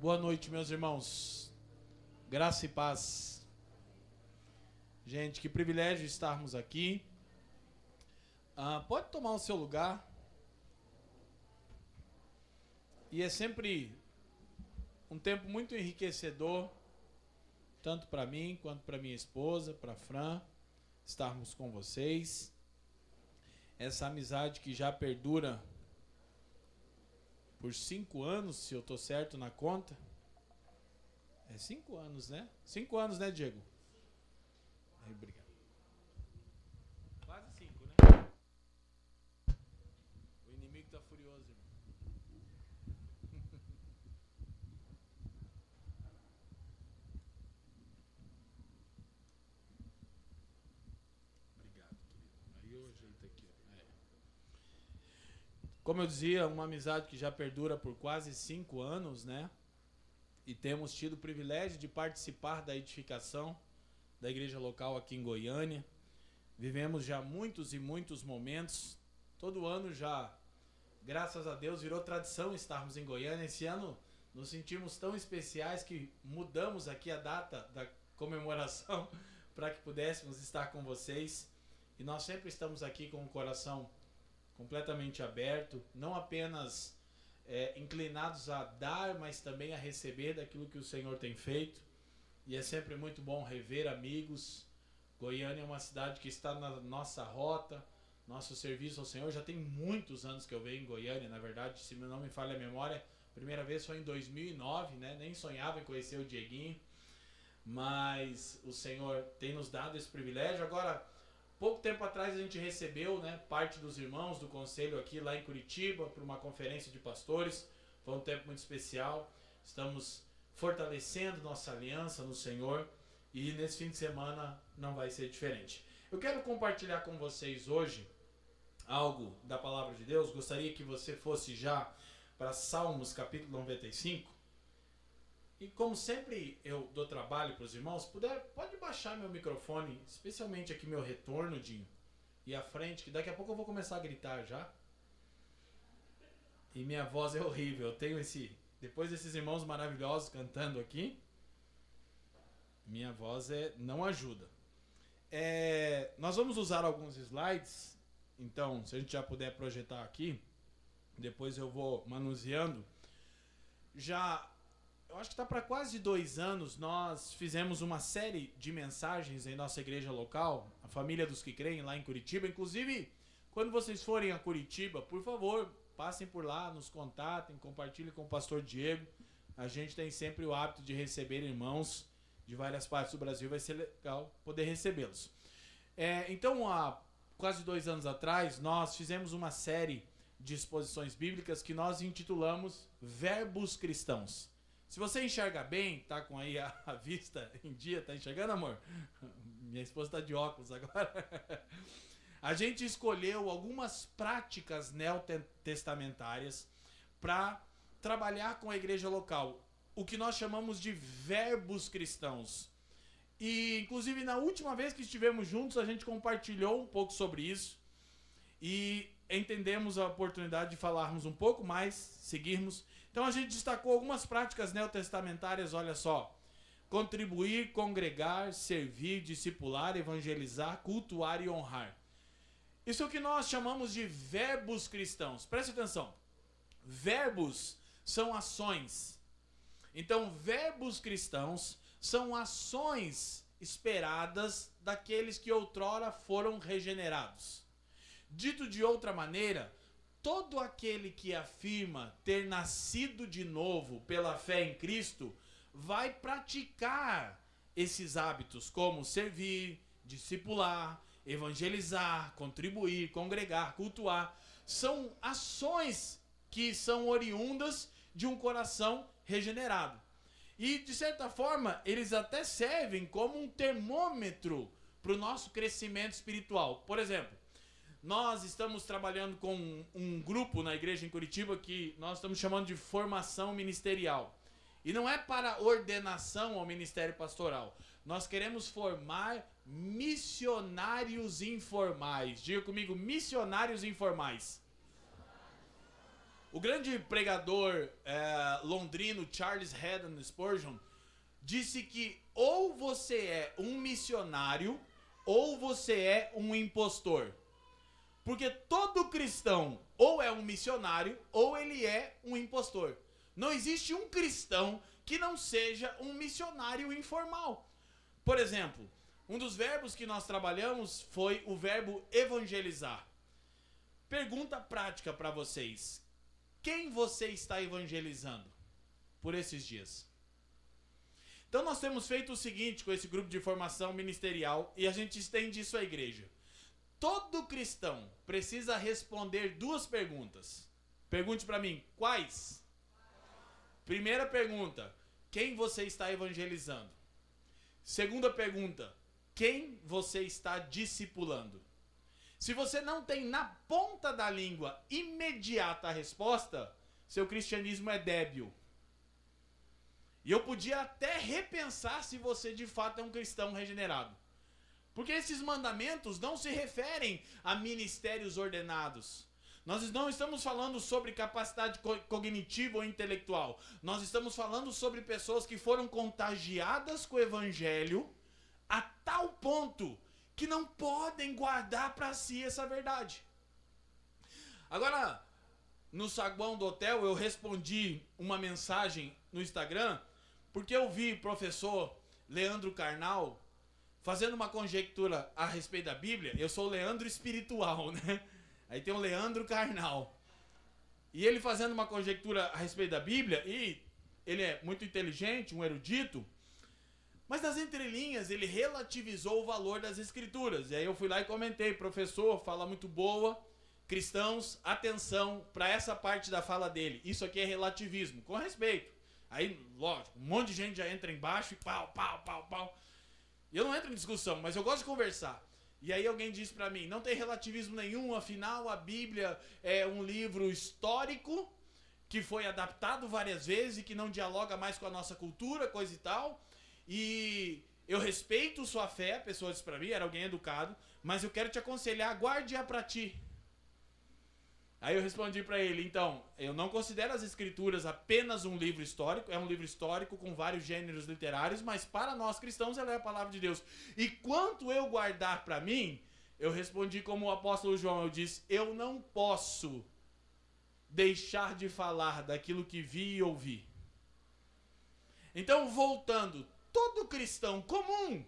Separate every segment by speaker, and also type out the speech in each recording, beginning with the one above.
Speaker 1: Boa noite, meus irmãos. Graça e paz. Gente, que privilégio estarmos aqui. Pode tomar o seu lugar. E é sempre um tempo muito enriquecedor, tanto para mim quanto para minha esposa, para Fran, estarmos com vocês. Essa amizade que já perdura por 5 anos, se eu estou certo na conta. É 5 anos, né? 5 anos, né, Diego? Aí, obrigado. Quase 5, né? O inimigo está furioso, irmão. Obrigado, querido. Aí eu ajeito aqui. Como eu dizia, uma amizade que já perdura por quase 5 anos, né? E temos tido o privilégio de participar da edificação da igreja local aqui em Goiânia. Vivemos já muitos e muitos momentos. Todo ano já, graças a Deus, virou tradição estarmos em Goiânia. Esse ano nos sentimos tão especiais que mudamos aqui a data da comemoração para que pudéssemos estar com vocês. E nós sempre estamos aqui com o coração completamente aberto, não apenas inclinados a dar, mas também a receber daquilo que o Senhor tem feito. E é sempre muito bom rever amigos. Goiânia é uma cidade que está na nossa rota, nosso serviço ao Senhor. Já tem muitos anos que eu venho em Goiânia, na verdade, se não me falha a memória, a primeira vez foi em 2009, né? Nem sonhava em conhecer o Dieguinho, mas o Senhor tem nos dado esse privilégio. Agora, pouco tempo atrás a gente recebeu, né, parte dos irmãos do conselho aqui lá em Curitiba para uma conferência de pastores. Foi um tempo muito especial. Estamos fortalecendo nossa aliança no Senhor e nesse fim de semana não vai ser diferente. Eu quero compartilhar com vocês hoje algo da palavra de Deus. Gostaria que você fosse já para Salmos capítulo 95. E como sempre eu dou trabalho para os irmãos, pode baixar meu microfone, especialmente aqui meu retorno, Dinho, e a frente, que daqui a pouco eu vou começar a gritar já. E minha voz é horrível, eu tenho depois desses irmãos maravilhosos cantando aqui, minha voz não ajuda. Nós vamos usar alguns slides, então se a gente já puder projetar aqui, depois eu vou manuseando. Eu acho que está para quase 2 anos, nós fizemos uma série de mensagens em nossa igreja local, a Família dos que Creem, lá em Curitiba. Inclusive, quando vocês forem a Curitiba, por favor, passem por lá, nos contatem, compartilhem com o pastor Diego. A gente tem sempre o hábito de receber irmãos de várias partes do Brasil, vai ser legal poder recebê-los. Então, há quase 2 anos atrás, nós fizemos uma série de exposições bíblicas que nós intitulamos Verbos Cristãos. Se você enxerga bem, tá com aí a vista em dia, tá enxergando, amor? Minha esposa tá de óculos agora. A gente escolheu algumas práticas neotestamentárias para trabalhar com a igreja local, o que nós chamamos de verbos cristãos. E, inclusive, na última vez que estivemos juntos, a gente compartilhou um pouco sobre isso e entendemos a oportunidade de falarmos um pouco mais, seguirmos. Então a gente destacou algumas práticas neotestamentárias, olha só: contribuir, congregar, servir, discipular, evangelizar, cultuar e honrar. Isso é o que nós chamamos de verbos cristãos. Preste atenção, verbos são ações. Então verbos cristãos são ações esperadas daqueles que outrora foram regenerados. Dito de outra maneira, todo aquele que afirma ter nascido de novo pela fé em Cristo vai praticar esses hábitos, como servir, discipular, evangelizar, contribuir, congregar, cultuar. São ações que são oriundas de um coração regenerado. E, de certa forma, eles até servem como um termômetro para o nosso crescimento espiritual. Por exemplo, nós estamos trabalhando com um grupo na igreja em Curitiba que nós estamos chamando de formação ministerial. E não é para ordenação ao ministério pastoral. Nós queremos formar missionários informais. Diga comigo, missionários informais. O grande pregador londrino Charles Haddon Spurgeon disse que ou você é um missionário ou você é um impostor. Porque todo cristão ou é um missionário ou ele é um impostor. Não existe um cristão que não seja um missionário informal. Por exemplo, um dos verbos que nós trabalhamos foi o verbo evangelizar. Pergunta prática para vocês. Quem você está evangelizando por esses dias? Então nós temos feito o seguinte com esse grupo de formação ministerial e a gente estende isso à igreja. Todo cristão precisa responder duas perguntas. Pergunte para mim, quais? Primeira pergunta, quem você está evangelizando? Segunda pergunta, quem você está discipulando? Se você não tem na ponta da língua imediata a resposta, seu cristianismo é débil. E eu podia até repensar se você de fato é um cristão regenerado. Porque esses mandamentos não se referem a ministérios ordenados. Nós não estamos falando sobre capacidade cognitiva ou intelectual. Nós estamos falando sobre pessoas que foram contagiadas com o evangelho a tal ponto que não podem guardar para si essa verdade. Agora, no saguão do hotel, eu respondi uma mensagem no Instagram, porque eu vi o professor Leandro Carnal fazendo uma conjectura a respeito da Bíblia. Eu sou o Leandro espiritual, né? Aí tem o Leandro Carnal. E ele fazendo uma conjectura a respeito da Bíblia, e ele é muito inteligente, um erudito, mas nas entrelinhas ele relativizou o valor das escrituras. E aí eu fui lá e comentei, professor, fala muito boa, cristãos, atenção para essa parte da fala dele. Isso aqui é relativismo, com respeito. Aí, lógico, um monte de gente já entra embaixo e pau. E eu não entro em discussão, mas eu gosto de conversar. E aí alguém disse pra mim, não tem relativismo nenhum, afinal a Bíblia é um livro histórico que foi adaptado várias vezes e que não dialoga mais com a nossa cultura, coisa e tal. E eu respeito sua fé, a pessoa disse pra mim, era alguém educado, mas eu quero te aconselhar, guarde-a pra ti. Aí eu respondi pra ele, então, eu não considero as escrituras apenas um livro histórico, é um livro histórico com vários gêneros literários, mas para nós cristãos ela é a palavra de Deus. E quanto eu guardar pra mim, eu respondi como o apóstolo João, eu disse, eu não posso deixar de falar daquilo que vi e ouvi. Então, voltando, todo cristão comum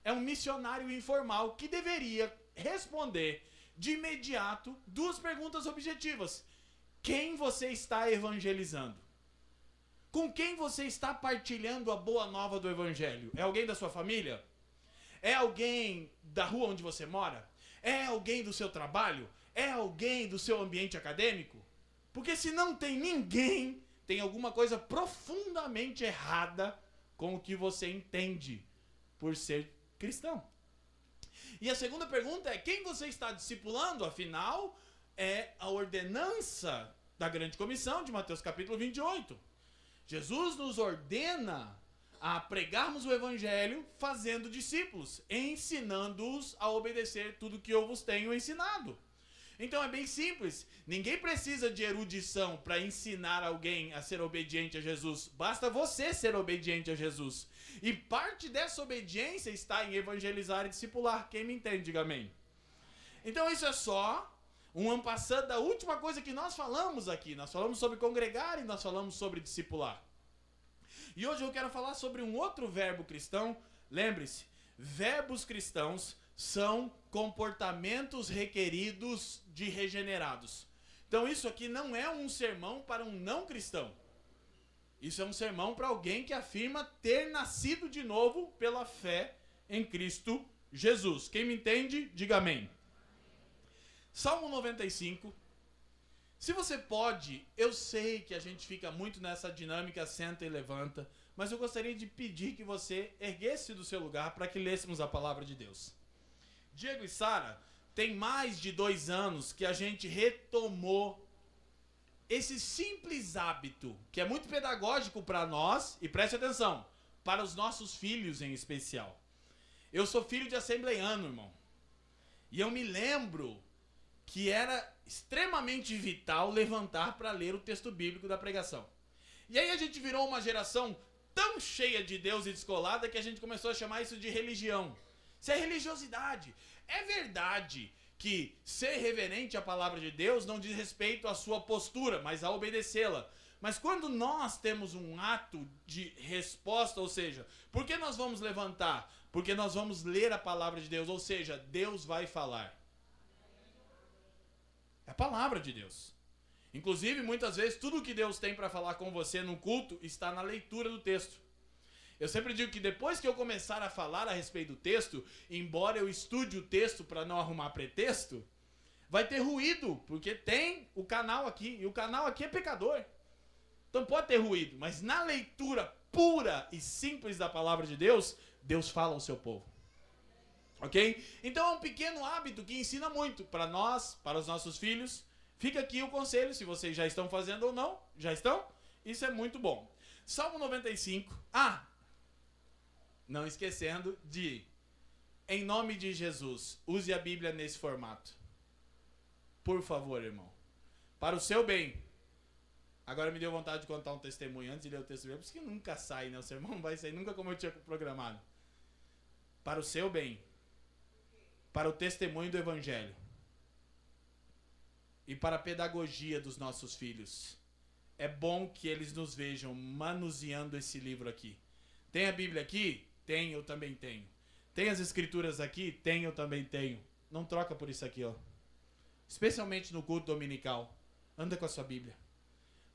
Speaker 1: é um missionário informal que deveria responder de imediato duas perguntas objetivas. Quem você está evangelizando? Com quem você está partilhando a boa nova do evangelho? É alguém da sua família? É alguém da rua onde você mora? É alguém do seu trabalho? É alguém do seu ambiente acadêmico? Porque se não tem ninguém, tem alguma coisa profundamente errada com o que você entende por ser cristão. E a segunda pergunta é, quem você está discipulando? Afinal, é a ordenança da grande comissão de Mateus capítulo 28. Jesus nos ordena a pregarmos o evangelho fazendo discípulos, ensinando-os a obedecer tudo que eu vos tenho ensinado. Então é bem simples, ninguém precisa de erudição para ensinar alguém a ser obediente a Jesus, basta você ser obediente a Jesus. E parte dessa obediência está em evangelizar e discipular, quem me entende, diga amém. Então isso é só um en passant da última coisa que nós falamos aqui, nós falamos sobre congregar e nós falamos sobre discipular. E hoje eu quero falar sobre um outro verbo cristão, lembre-se, verbos cristãos são comportamentos requeridos de regenerados. Então isso aqui não é um sermão para um não cristão. Isso é um sermão para alguém que afirma ter nascido de novo pela fé em Cristo Jesus. Quem me entende, diga amém. Salmo 95. Se você pode, eu sei que a gente fica muito nessa dinâmica senta e levanta, mas eu gostaria de pedir que você erguesse do seu lugar para que lêssemos a palavra de Deus. Diego e Sara, tem mais de 2 anos que a gente retomou esse simples hábito, que é muito pedagógico para nós, e preste atenção, para os nossos filhos em especial. Eu sou filho de assembleiano, irmão. E eu me lembro que era extremamente vital levantar para ler o texto bíblico da pregação. E aí a gente virou uma geração tão cheia de Deus e descolada que a gente começou a chamar isso de religião. Isso é religiosidade. É verdade que ser reverente à palavra de Deus não diz respeito à sua postura, mas a obedecê-la. Mas quando nós temos um ato de resposta, ou seja, por que nós vamos levantar? Porque nós vamos ler a palavra de Deus, ou seja, Deus vai falar. É a palavra de Deus. Inclusive, muitas vezes, tudo que Deus tem para falar com você no culto está na leitura do texto. Eu sempre digo que depois que eu começar a falar a respeito do texto, embora eu estude o texto para não arrumar pretexto, vai ter ruído, porque tem o canal aqui, e o canal aqui é pecador. Então pode ter ruído, mas na leitura pura e simples da palavra de Deus, Deus fala ao seu povo. Ok? Então é um pequeno hábito que ensina muito para nós, para os nossos filhos. Fica aqui o conselho, se vocês já estão fazendo ou não. Já estão? Isso é muito bom. Salmo 95. Não esquecendo de, em nome de Jesus, use a Bíblia nesse formato. Por favor, irmão. Para o seu bem. Agora me deu vontade de contar um testemunho antes de ler o texto bíblico, porque nunca sai, né? O sermão não vai sair nunca como eu tinha programado. Para o seu bem. Para o testemunho do Evangelho. E para a pedagogia dos nossos filhos. É bom que eles nos vejam manuseando esse livro aqui. Tem a Bíblia aqui? Tem, eu também tenho. Tem as escrituras aqui? Tem, eu também tenho. Não troca por isso aqui, ó. Especialmente no culto dominical. Anda com a sua Bíblia.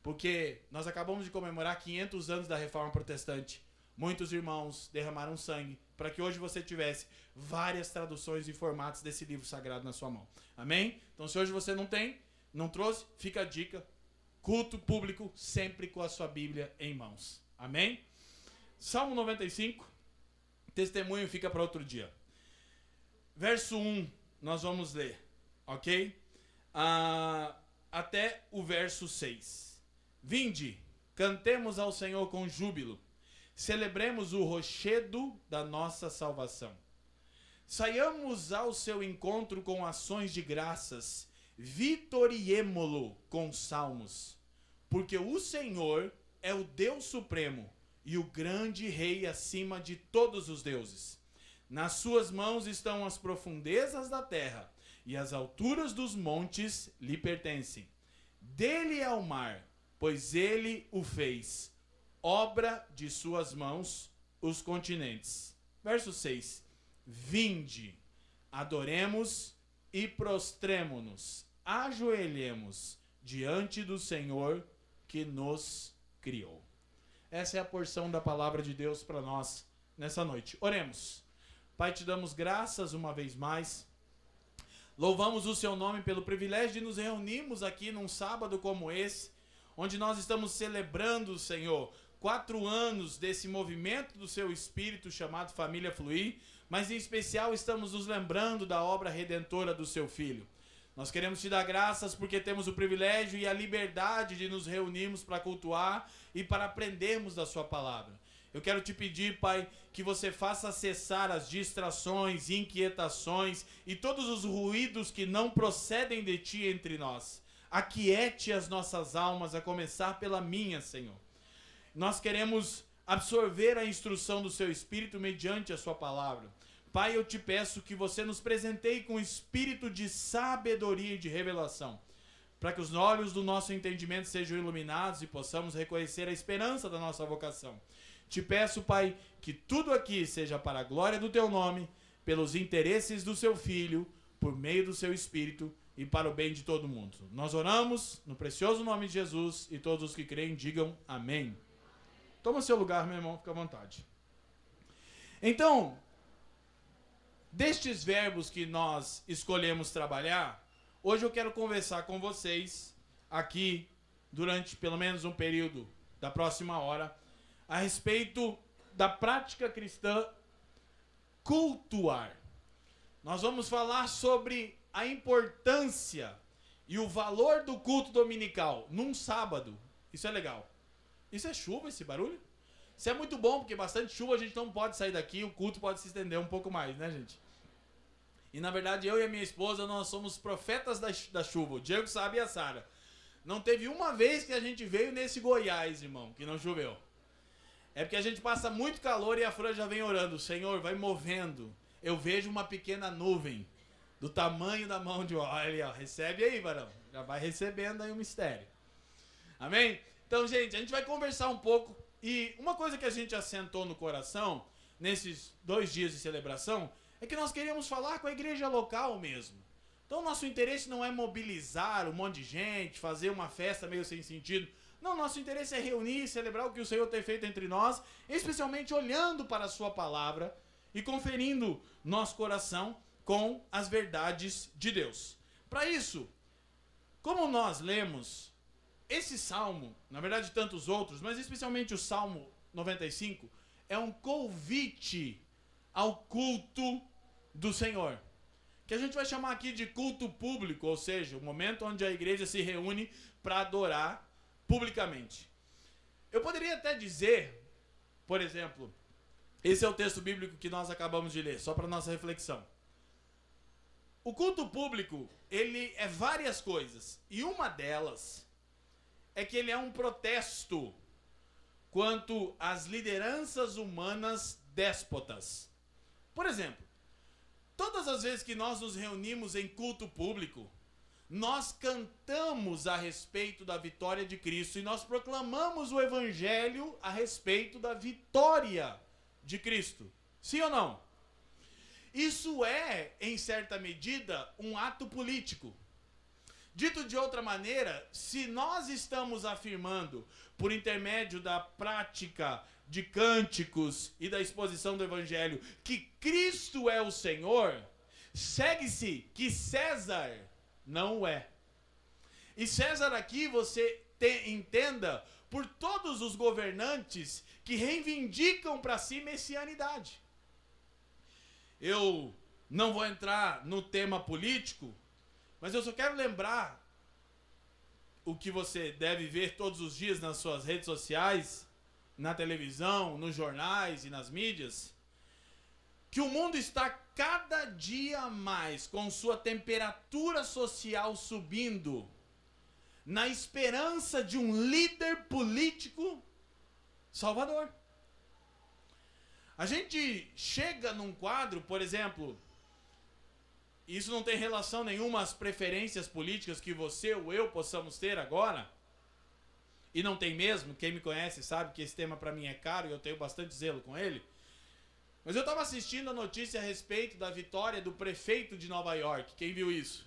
Speaker 1: Porque nós acabamos de comemorar 500 anos da Reforma Protestante. Muitos irmãos derramaram sangue para que hoje você tivesse várias traduções e formatos desse livro sagrado na sua mão. Amém? Então se hoje você não tem, não trouxe, fica a dica. Culto público sempre com a sua Bíblia em mãos. Amém? Salmo 95. Testemunho fica para outro dia. Verso 1 nós vamos ler. Ok? Até o verso 6. Vinde, cantemos ao Senhor com júbilo. Celebremos o rochedo da nossa salvação. Saiamos ao seu encontro com ações de graças. Vitoriemo-lo com salmos. Porque o Senhor é o Deus supremo e o grande rei acima de todos os deuses. Nas suas mãos estão as profundezas da terra e as alturas dos montes lhe pertencem. Dele é o mar, pois ele o fez. Obra de suas mãos, os continentes. Verso 6. Vinde, adoremos e prostremo-nos, ajoelhemos diante do Senhor que nos criou. Essa é a porção da palavra de Deus para nós nessa noite. Oremos. Pai, te damos graças uma vez mais. Louvamos o seu nome pelo privilégio de nos reunirmos aqui num sábado como esse, onde nós estamos celebrando, Senhor, 4 anos desse movimento do seu Espírito chamado Família Fluir, mas em especial estamos nos lembrando da obra redentora do seu Filho. Nós queremos te dar graças porque temos o privilégio e a liberdade de nos reunirmos para cultuar e para aprendermos da sua palavra. Eu quero te pedir, Pai, que você faça cessar as distrações, inquietações e todos os ruídos que não procedem de ti entre nós. Aquiete as nossas almas, a começar pela minha, Senhor. Nós queremos absorver a instrução do seu Espírito mediante a sua palavra. Pai, eu te peço que você nos presenteie com o espírito de sabedoria e de revelação, para que os olhos do nosso entendimento sejam iluminados e possamos reconhecer a esperança da nossa vocação. Te peço, Pai, que tudo aqui seja para a glória do teu nome, pelos interesses do seu Filho, por meio do seu Espírito e para o bem de todo mundo. Nós oramos no precioso nome de Jesus e todos os que creem digam amém. Toma seu lugar, meu irmão, fica à vontade. Então, destes verbos que nós escolhemos trabalhar, hoje eu quero conversar com vocês aqui, durante pelo menos um período da próxima hora, a respeito da prática cristã cultuar. Nós vamos falar sobre a importância e o valor do culto dominical num sábado. Isso é legal. Isso é chuva, esse barulho? Isso é muito bom, porque bastante chuva a gente não pode sair daqui, o culto pode se estender um pouco mais, né, gente? E na verdade eu e a minha esposa, nós somos profetas da chuva. O Diego sabe e a Sara. Não teve uma vez que a gente veio nesse Goiás, irmão, que não choveu. É porque a gente passa muito calor e a Fran já vem orando. Senhor, vai movendo. Eu vejo uma pequena nuvem do tamanho da mão de... Olha, ó, recebe aí, varão. Já vai recebendo aí o mistério. Amém? Então, gente, a gente vai conversar um pouco. E uma coisa que a gente assentou no coração, nesses 2 dias de celebração, é que nós queríamos falar com a igreja local mesmo. Então, nosso interesse não é mobilizar um monte de gente, fazer uma festa meio sem sentido. Não, nosso interesse é reunir, celebrar o que o Senhor tem feito entre nós, especialmente olhando para a sua palavra e conferindo nosso coração com as verdades de Deus. Para isso, como nós lemos esse salmo, na verdade tantos outros, mas especialmente o Salmo 95, é um convite ao culto do Senhor, que a gente vai chamar aqui de culto público, ou seja, o momento onde a igreja se reúne para adorar publicamente. Eu poderia até dizer, por exemplo, esse é o texto bíblico que nós acabamos de ler, só para nossa reflexão. O culto público, ele é várias coisas, e uma delas é que ele é um protesto quanto às lideranças humanas déspotas. Por exemplo, todas as vezes que nós nos reunimos em culto público, nós cantamos a respeito da vitória de Cristo e nós proclamamos o evangelho a respeito da vitória de Cristo. Sim ou não? Isso é, em certa medida, um ato político. Dito de outra maneira, se nós estamos afirmando, por intermédio da prática de cânticos e da exposição do evangelho, que Cristo é o Senhor, segue-se que César não é. E César aqui você entenda por todos os governantes que reivindicam para si messianidade. Eu não vou entrar no tema político, mas eu só quero lembrar o que você deve ver todos os dias nas suas redes sociais, na televisão, nos jornais e nas mídias, que o mundo está cada dia mais com sua temperatura social subindo, na esperança de um líder político salvador. A gente chega num quadro, por exemplo, isso não tem relação nenhuma às preferências políticas que você ou eu possamos ter agora, e não tem mesmo, quem me conhece sabe que esse tema para mim é caro e eu tenho bastante zelo com ele. Mas eu estava assistindo a notícia a respeito da vitória do prefeito de Nova York. Quem viu isso?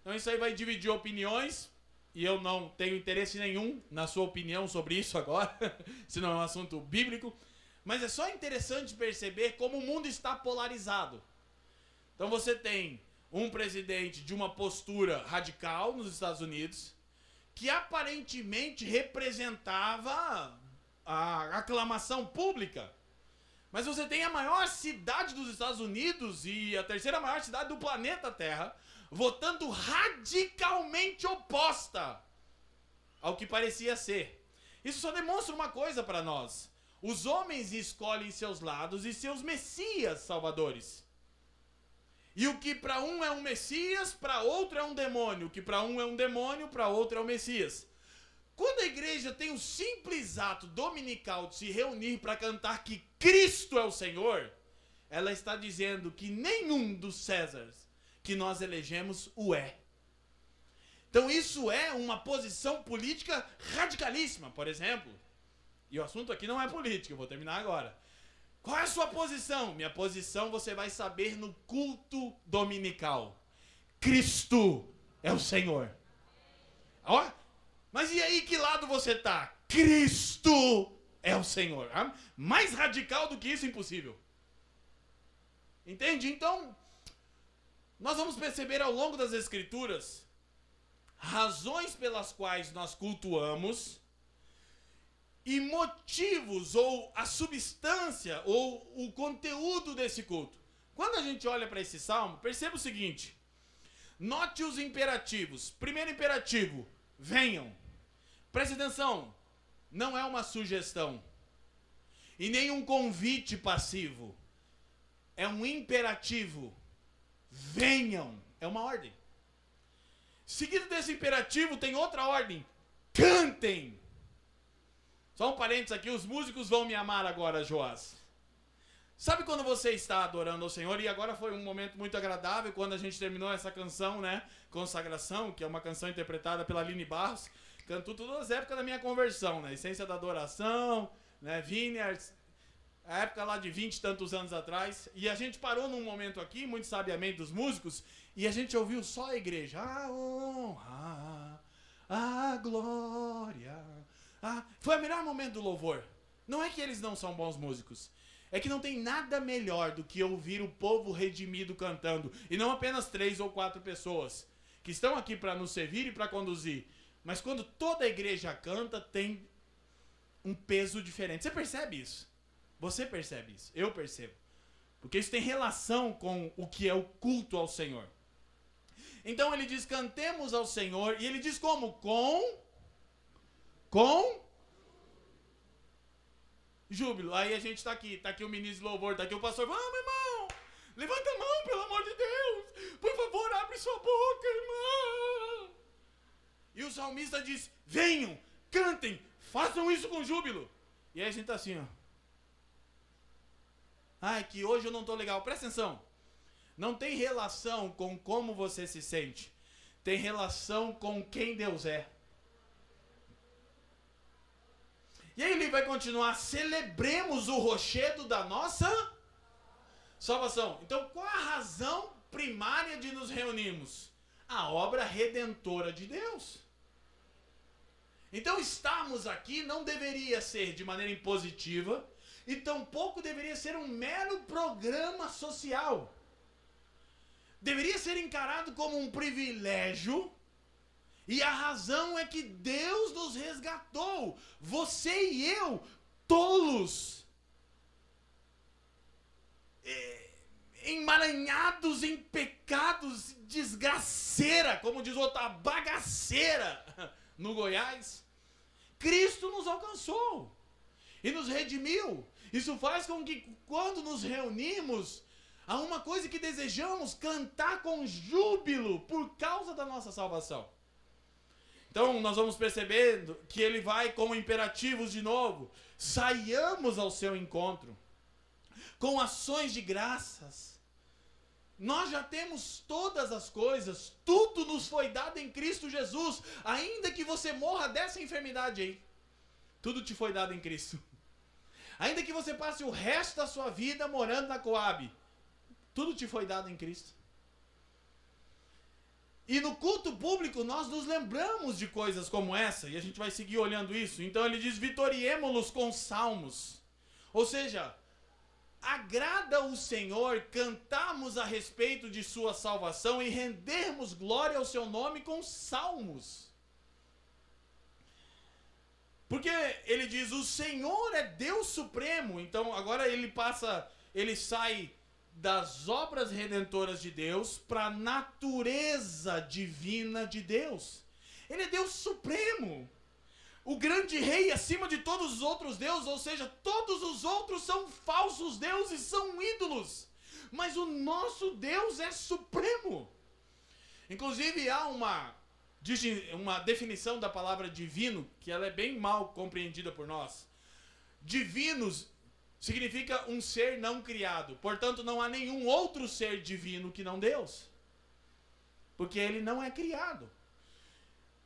Speaker 1: Então isso aí vai dividir opiniões, e eu não tenho interesse nenhum na sua opinião sobre isso agora, se não é um assunto bíblico. Mas é só interessante perceber como o mundo está polarizado. Então você tem um presidente de uma postura radical nos Estados Unidos, que aparentemente representava a aclamação pública. Mas você tem a maior cidade dos Estados Unidos e a terceira maior cidade do planeta Terra votando radicalmente oposta ao que parecia ser. Isso só demonstra uma coisa para nós. Os homens escolhem seus lados e seus messias salvadores. E o que para um é um messias, para outro é um demônio. O que para um é um demônio, para outro é um messias. Quando a igreja tem o simples ato dominical de se reunir para cantar que Cristo é o Senhor, ela está dizendo que nenhum dos Césares que nós elegemos o é. Então isso é uma posição política radicalíssima, por exemplo. E o assunto aqui não é política, eu vou terminar agora. Qual é a sua posição? Minha posição você vai saber no culto dominical. Cristo é o Senhor. Ó, mas e aí que lado você está? Cristo é o Senhor. Mais radical do que isso, impossível. Entende? Então, nós vamos perceber ao longo das Escrituras razões pelas quais nós cultuamos e motivos ou a substância ou o conteúdo desse culto. Quando a gente olha para esse salmo, perceba o seguinte: note os imperativos. Primeiro imperativo, venham. Preste atenção, não é uma sugestão e nem um convite passivo. É um imperativo. venham. É uma ordem. Seguido desse imperativo tem outra ordem. Cantem. Só um parênteses aqui, os músicos vão me amar agora, Joás. Sabe quando você está adorando ao Senhor, e agora foi um momento muito agradável, quando a gente terminou essa canção, né, Consagração, que é uma canção interpretada pela Aline Barros, cantou todas as épocas da minha conversão, né, Essência da Adoração, né, Vineyards, a época lá de 20 e tantos anos atrás, e a gente parou num momento aqui, muito sabiamente dos músicos, e a gente ouviu só a igreja, a honra, a glória. Foi o melhor momento do louvor. Não é que eles não são bons músicos. É que não tem nada melhor do que ouvir o povo redimido cantando. E não apenas 3 ou 4 pessoas que estão aqui para nos servir e para conduzir. Mas quando toda a igreja canta, tem um peso diferente. Você percebe isso? Você percebe isso? Eu percebo. Porque isso tem relação com o que é o culto ao Senhor. Então ele diz, cantemos ao Senhor. E ele diz como? Com júbilo. Aí a gente tá aqui o ministro de louvor, tá aqui o pastor. Vamos, irmão, levanta a mão, pelo amor de Deus. Por favor, abre sua boca, irmão. E o salmista diz, venham, cantem, façam isso com júbilo. E aí a gente tá assim, ó. Ai, que hoje eu não tô legal. Presta atenção. Não tem relação com como você se sente. Tem relação com quem Deus é. E aí ele vai continuar, celebremos o rochedo da nossa salvação. Então, qual a razão primária de nos reunirmos? A obra redentora de Deus. Então, estarmos aqui não deveria ser de maneira impositiva, e tampouco deveria ser um mero programa social. Deveria ser encarado como um privilégio. E a razão é que Deus nos resgatou. Você e eu, tolos, emaranhados em pecados, desgraceira, como diz outra, bagaceira, no Goiás. Cristo nos alcançou e nos redimiu. Isso faz com que, quando nos reunimos, há uma coisa que desejamos, cantar com júbilo por causa da nossa salvação. Então, nós vamos percebendo que ele vai com imperativos de novo. Saiamos ao seu encontro, com ações de graças. Nós já temos todas as coisas, tudo nos foi dado em Cristo Jesus. Ainda que você morra dessa enfermidade aí, tudo te foi dado em Cristo. Ainda que você passe o resto da sua vida morando na Coab, tudo te foi dado em Cristo. E no culto público nós nos lembramos de coisas como essa, e a gente vai seguir olhando isso. Então ele diz, vitoriemo-los com salmos. Ou seja, agrada o Senhor cantarmos a respeito de sua salvação e rendermos glória ao seu nome com salmos. Porque ele diz, o Senhor é Deus supremo. Então agora ele sai das obras redentoras de Deus para a natureza divina de Deus. Ele é Deus supremo, o grande rei acima de todos os outros deuses, ou seja, todos os outros são falsos deuses, são ídolos, mas o nosso Deus é supremo. Inclusive há uma definição da palavra divino, que ela é bem mal compreendida por nós. Divinos significa um ser não criado. Portanto, não há nenhum outro ser divino que não Deus. Porque ele não é criado.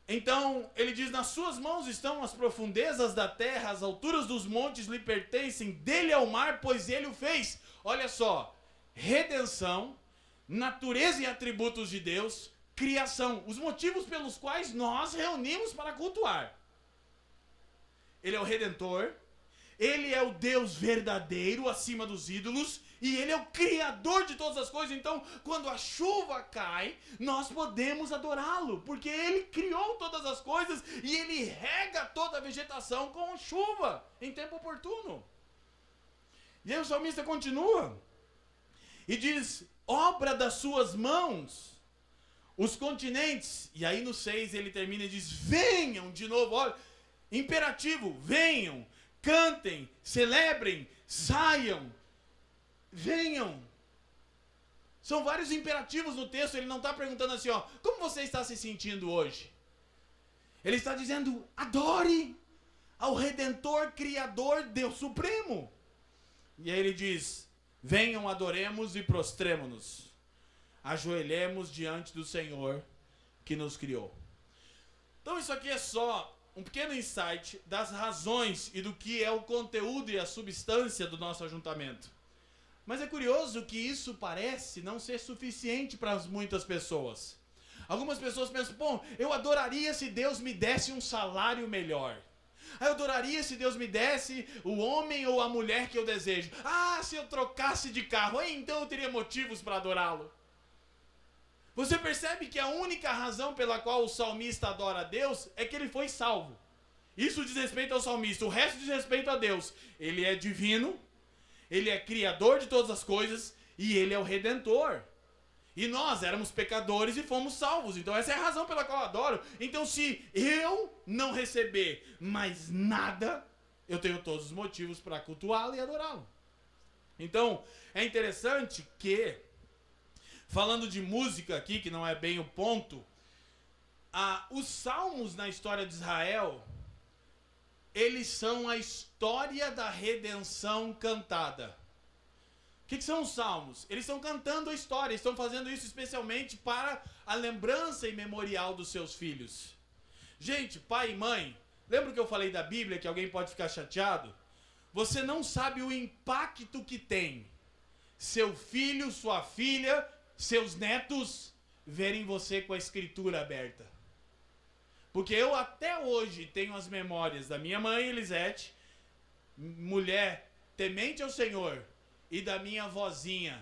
Speaker 1: Então, ele diz, nas suas mãos estão as profundezas da terra, as alturas dos montes lhe pertencem, dele é o mar, pois ele o fez. Olha só, redenção, natureza e atributos de Deus, criação, os motivos pelos quais nós reunimos para cultuar. Ele é o Redentor, ele é o Deus verdadeiro acima dos ídolos, e ele é o Criador de todas as coisas. Então, quando a chuva cai, nós podemos adorá-lo, porque ele criou todas as coisas e ele rega toda a vegetação com chuva em tempo oportuno. E aí o salmista continua e diz, obra das suas mãos, os continentes. E aí no 6 ele termina e diz, venham de novo, olha, imperativo, venham, cantem, celebrem, saiam, venham. São vários imperativos no texto, ele não está perguntando assim, ó, como você está se sentindo hoje? Ele está dizendo, adore ao Redentor, Criador, Deus Supremo. E aí ele diz, venham, adoremos e prostremo-nos. Ajoelhemos diante do Senhor que nos criou. Então isso aqui é só um pequeno insight das razões e do que é o conteúdo e a substância do nosso ajuntamento. Mas é curioso que isso parece não ser suficiente para muitas pessoas. Algumas pessoas pensam, bom, eu adoraria se Deus me desse um salário melhor. Eu adoraria se Deus me desse o homem ou a mulher que eu desejo. Ah, se eu trocasse de carro, aí então eu teria motivos para adorá-lo. Você percebe que a única razão pela qual o salmista adora a Deus é que ele foi salvo. Isso diz respeito ao salmista, o resto diz respeito a Deus. Ele é divino, ele é criador de todas as coisas e ele é o redentor. E nós éramos pecadores e fomos salvos. Então essa é a razão pela qual eu adoro. Então se eu não receber mais nada, eu tenho todos os motivos para cultuá-lo e adorá-lo. Então é interessante que, falando de música aqui, que não é bem o ponto, os salmos na história de Israel, eles são a história da redenção cantada. O que são os salmos? Eles estão cantando a história, estão fazendo isso especialmente para a lembrança e memorial dos seus filhos. Gente, pai e mãe, lembra que eu falei da Bíblia, que alguém pode ficar chateado? Você não sabe o impacto que tem seu filho, sua filha, seus netos verem você com a escritura aberta. Porque eu até hoje tenho as memórias da minha mãe, Elisete, mulher temente ao Senhor, e da minha vozinha,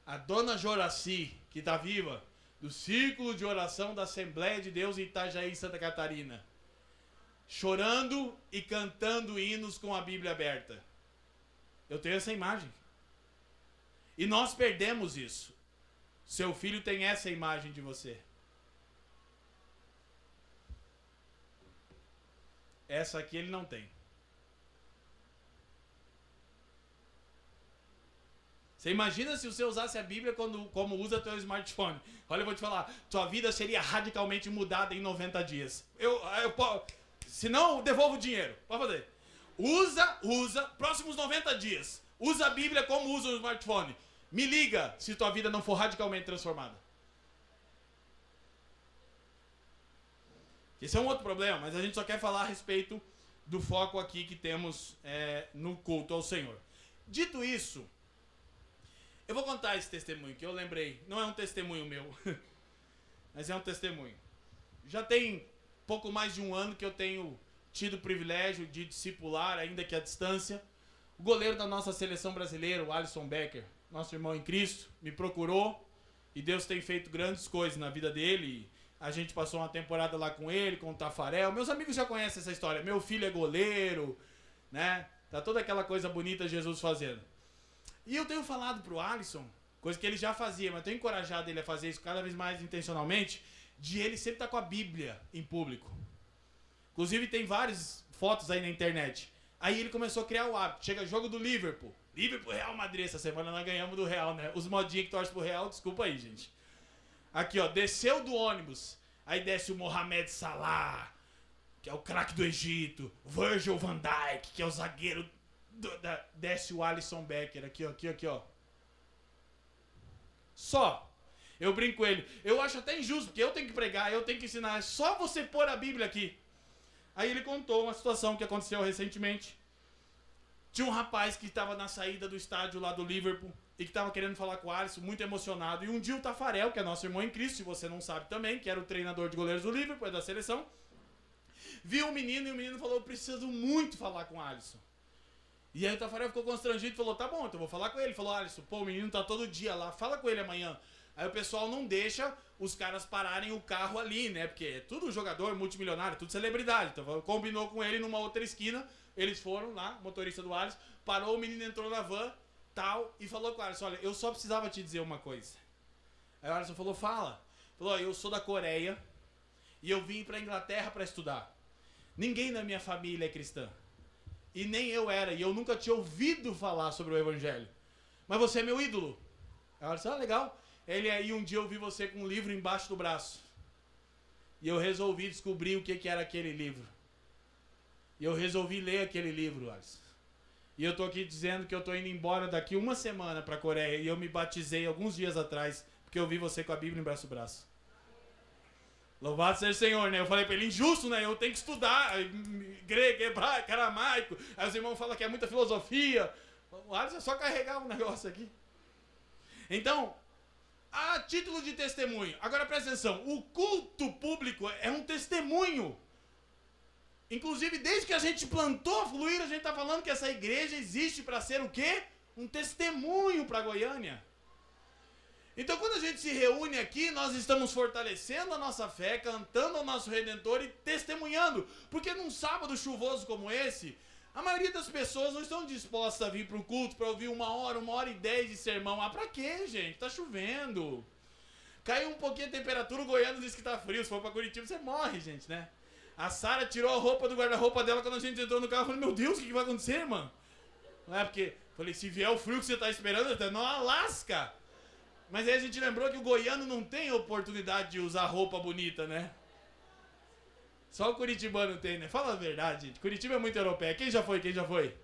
Speaker 1: a dona Joraci, que está viva, do círculo de oração da Assembleia de Deus em Itajaí, Santa Catarina, chorando e cantando hinos com a Bíblia aberta. Eu tenho essa imagem. E nós perdemos isso. Seu filho tem essa imagem de você. Essa aqui ele não tem. Você imagina se você usasse a Bíblia como usa teu smartphone. Olha, eu vou te falar, tua vida seria radicalmente mudada em 90 dias. Se não, eu devolvo o dinheiro. Pode fazer. Usa, próximos 90 dias. Usa a Bíblia como usa o smartphone. Me liga se tua vida não for radicalmente transformada. Esse é um outro problema, mas a gente só quer falar a respeito do foco aqui que temos no culto ao Senhor. Dito isso, eu vou contar esse testemunho que eu lembrei. Não é um testemunho meu, mas é um testemunho. Já tem pouco mais de um ano que eu tenho tido o privilégio de discipular, ainda que à distância, o goleiro da nossa seleção brasileira, o Alisson Becker, nosso irmão em Cristo, me procurou e Deus tem feito grandes coisas na vida dele. A gente passou uma temporada lá com ele, com o Tafarel. Meus amigos já conhecem essa história. Meu filho é goleiro, né? Tá toda aquela coisa bonita Jesus fazendo. E eu tenho falado pro Alisson, coisa que ele já fazia, mas tenho encorajado ele a fazer isso cada vez mais intencionalmente, de ele sempre estar com a Bíblia em público. Inclusive tem várias fotos aí na internet. Aí ele começou a criar o hábito. Chega jogo do Liverpool. Liverpool, Real Madrid. Essa semana nós ganhamos do Real, né? Os modinhos que torcem pro Real, desculpa aí, gente. Aqui, ó, desceu do ônibus. Aí desce o Mohamed Salah, que é o craque do Egito. Virgil van Dijk, que é o zagueiro. Desce o Alisson Becker. Aqui, ó. Só. Eu brinco com ele. Eu acho até injusto, porque eu tenho que pregar, eu tenho que ensinar. É só você pôr a Bíblia aqui. Aí ele contou uma situação que aconteceu recentemente. Tinha um rapaz que estava na saída do estádio lá do Liverpool e que estava querendo falar com o Alisson, muito emocionado. E um dia o Tafarel, que é nosso irmão em Cristo, se você não sabe também, que era o treinador de goleiros do Liverpool, é da seleção, viu o menino e o menino falou, eu preciso muito falar com o Alisson. E aí o Tafarel ficou constrangido e falou, tá bom, então eu vou falar com ele. Ele falou, Alisson, pô, o menino tá todo dia lá, fala com ele amanhã. Aí o pessoal não deixa os caras pararem o carro ali, né? Porque é tudo jogador multimilionário, tudo celebridade. Então combinou com ele numa outra esquina. Eles foram lá, motorista do Alisson, parou, o menino entrou na van, tal, e falou com o Alisson, olha, eu só precisava te dizer uma coisa. Aí o Alisson falou, fala. Falou, eu sou da Coreia e eu vim pra Inglaterra pra estudar. Ninguém na minha família é cristã. E nem eu era, e eu nunca tinha ouvido falar sobre o Evangelho. Mas você é meu ídolo. Ela disse, legal. Ele aí, um dia eu vi você com um livro embaixo do braço. E eu resolvi descobrir o que era aquele livro. E eu resolvi ler aquele livro, Alisson. E eu tô aqui dizendo que eu tô indo embora daqui uma semana pra Coreia. E eu me batizei alguns dias atrás, porque eu vi você com a Bíblia embaixo do braço. Louvado seja o Senhor, né? Eu falei pra ele, injusto, né? Eu tenho que estudar grego, hebraico, aramaico. Aí os irmãos falam que é muita filosofia. O Alisson é só carregar um negócio aqui. Então, a título de testemunho. Agora presta atenção, o culto público é um testemunho. Inclusive, desde que a gente plantou a Fluir, a gente está falando que essa igreja existe para ser o quê? Um testemunho para Goiânia. Então, quando a gente se reúne aqui, nós estamos fortalecendo a nossa fé, cantando ao nosso Redentor e testemunhando. Porque num sábado chuvoso como esse, a maioria das pessoas não estão dispostas a vir para o culto para ouvir 1h e 10 de sermão. Pra quê, gente? Tá chovendo. Caiu um pouquinho a temperatura, o goiano disse que tá frio. Se for para Curitiba, você morre, gente, né? A Sara tirou a roupa do guarda-roupa dela quando a gente entrou no carro. Eu falei, meu Deus, o que vai acontecer, mano? Não é porque... Falei, se vier o frio que você tá esperando, até no Alasca. Mas aí a gente lembrou que o goiano não tem oportunidade de usar roupa bonita, né? Só o curitibano tem, né? Fala a verdade, gente. Curitiba é muito europeia. Quem já foi? Quem já foi?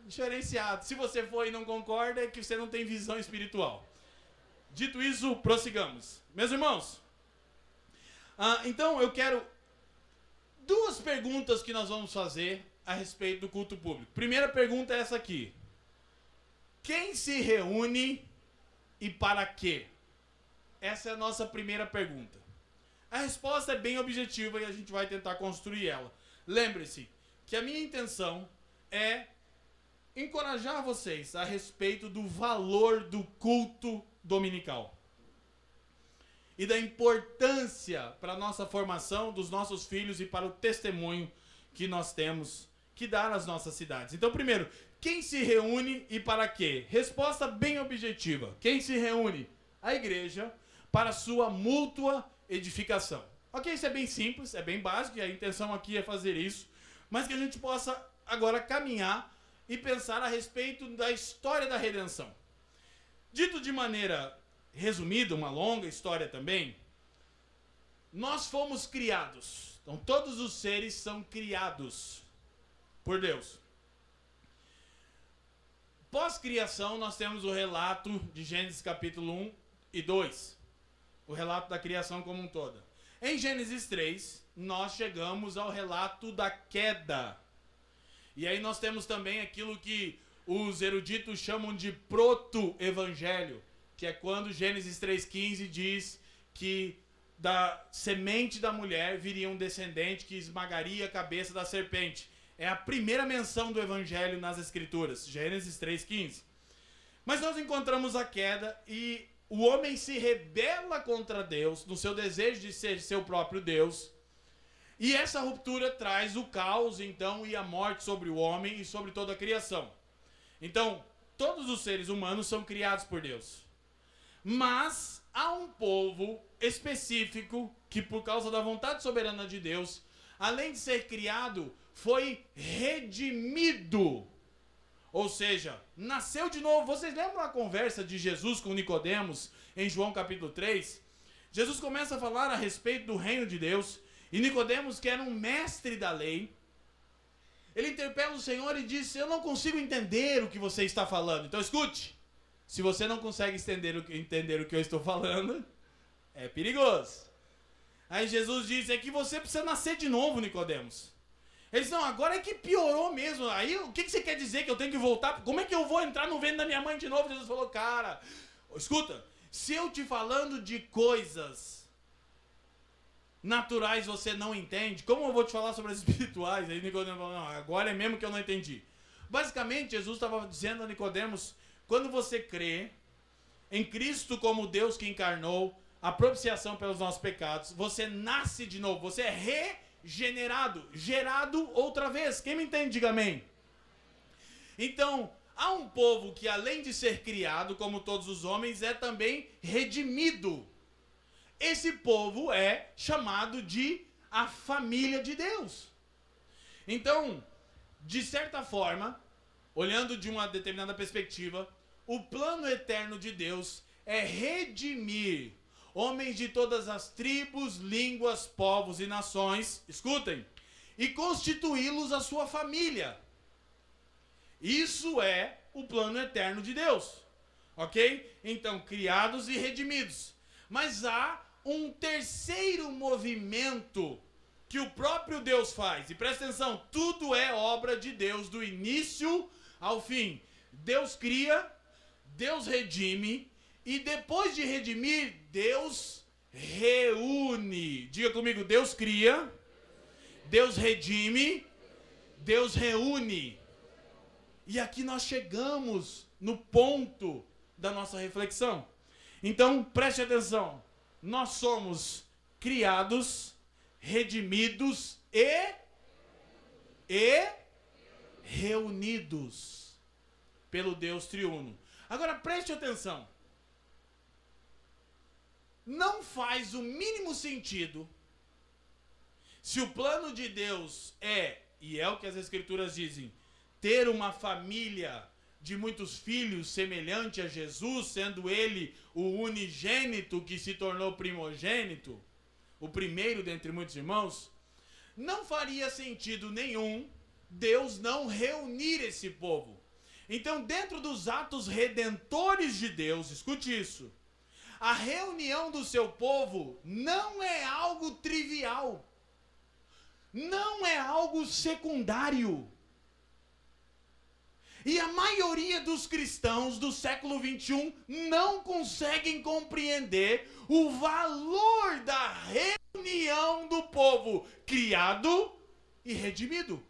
Speaker 1: Diferenciado. Se você foi e não concorda, é que você não tem visão espiritual. Dito isso, prossigamos. Meus irmãos, então eu quero duas perguntas que nós vamos fazer a respeito do culto público. Primeira pergunta é essa aqui. Quem se reúne e para quê? Essa é a nossa primeira pergunta. A resposta é bem objetiva e a gente vai tentar construir ela. Lembre-se que a minha intenção é encorajar vocês a respeito do valor do culto dominical e da importância para a nossa formação dos nossos filhos e para o testemunho que nós temos que dar às nossas cidades. Então, primeiro, quem se reúne e para quê? Resposta bem objetiva. Quem se reúne? A igreja para sua mútua edificação. Ok, isso é bem simples, é bem básico e a intenção aqui é fazer isso, mas que a gente possa agora caminhar e pensar a respeito da história da redenção. Dito de maneira resumida, uma longa história também, nós fomos criados. Então todos os seres são criados por Deus. Pós-criação nós temos o relato de Gênesis capítulo 1 e 2. O relato da criação como um todo. Em Gênesis 3, nós chegamos ao relato da queda. E aí nós temos também aquilo que os eruditos chamam de proto-evangelho, que é quando Gênesis 3,15 diz que da semente da mulher viria um descendente que esmagaria a cabeça da serpente. É a primeira menção do evangelho nas escrituras, Gênesis 3,15. Mas nós encontramos a queda e o homem se rebela contra Deus, no seu desejo de ser seu próprio Deus. E essa ruptura traz o caos, então, e a morte sobre o homem e sobre toda a criação. Então, todos os seres humanos são criados por Deus. Mas há um povo específico que, por causa da vontade soberana de Deus, além de ser criado, foi redimido. Ou seja, nasceu de novo. Vocês lembram a conversa de Jesus com Nicodemos em João capítulo 3? Jesus começa a falar a respeito do reino de Deus. E Nicodemos, que era um mestre da lei, ele interpela o Senhor e diz, eu não consigo entender o que você está falando. Então escute, se você não consegue entender o que eu estou falando, é perigoso. Aí Jesus diz, é que você precisa nascer de novo, Nicodemos. Eles não, agora é que piorou mesmo. Aí o que você quer dizer? Que eu tenho que voltar? Como é que eu vou entrar no ventre da minha mãe de novo? Jesus falou, cara, escuta, se eu te falando de coisas naturais você não entende, como eu vou te falar sobre as espirituais? Aí Nicodemos falou, não, agora é mesmo que eu não entendi. Basicamente, Jesus estava dizendo a Nicodemos, quando você crê em Cristo como Deus que encarnou, a propiciação pelos nossos pecados, você nasce de novo, você é regenerado, gerado outra vez. Quem me entende, diga amém. Então, há um povo que além de ser criado, como todos os homens, é também redimido. Esse povo é chamado de a família de Deus. Então, de certa forma, olhando de uma determinada perspectiva, o plano eterno de Deus é redimir homens de todas as tribos, línguas, povos e nações, escutem, e constituí-los a sua família. Isso é o plano eterno de Deus, ok? Então, criados e redimidos. Mas há um terceiro movimento que o próprio Deus faz. E presta atenção, tudo é obra de Deus, do início ao fim. Deus cria, Deus redime, e depois de redimir, Deus reúne. Diga comigo, Deus cria, Deus redime, Deus reúne. E aqui nós chegamos no ponto da nossa reflexão. Então, preste atenção. Nós somos criados, redimidos e reunidos pelo Deus triuno. Agora, preste atenção. Não faz o mínimo sentido se o plano de Deus e é o que as Escrituras dizem, ter uma família de muitos filhos semelhante a Jesus, sendo ele o unigênito que se tornou primogênito, o primeiro dentre muitos irmãos, não faria sentido nenhum Deus não reunir esse povo. Então, dentro dos atos redentores de Deus, escute isso, a reunião do seu povo não é algo trivial, não é algo secundário. E a maioria dos cristãos do século XXI não conseguem compreender o valor da reunião do povo criado e redimido.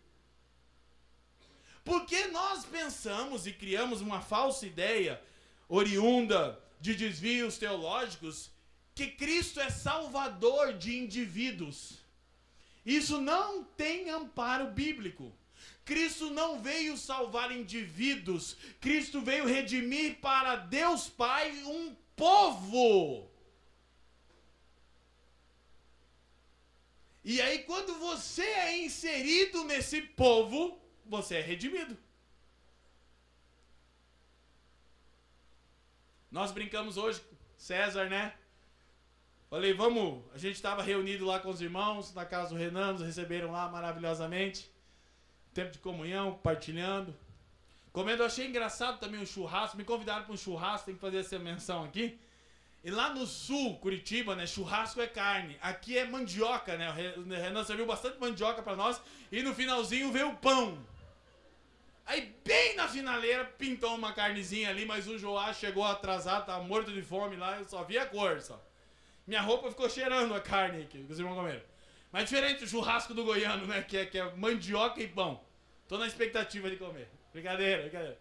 Speaker 1: Porque nós pensamos e criamos uma falsa ideia, oriunda de desvios teológicos, que Cristo é salvador de indivíduos. Isso não tem amparo bíblico. Cristo não veio salvar indivíduos, Cristo veio redimir para Deus Pai um povo. E aí, quando você é inserido nesse povo, você é redimido. Nós brincamos hoje, César, né? Falei, vamos, a gente estava reunido lá com os irmãos, na casa do Renan, nos receberam lá maravilhosamente. Tempo de comunhão, partilhando. Comendo, eu achei engraçado também o churrasco. Me convidaram para um churrasco, tem que fazer essa menção aqui. E lá no sul, Curitiba, né, churrasco é carne. Aqui é mandioca, né? O Renan serviu bastante mandioca para nós. E no finalzinho veio o pão. Aí bem na finaleira pintou uma carnezinha ali, mas o Joá chegou atrasado, tava morto de fome lá, eu só vi a cor, só. Minha roupa ficou cheirando a carne aqui, que os irmãos comeram. Mas diferente do churrasco do goiano, né? Que é mandioca e pão. Tô na expectativa de comer. Brincadeira, brincadeira.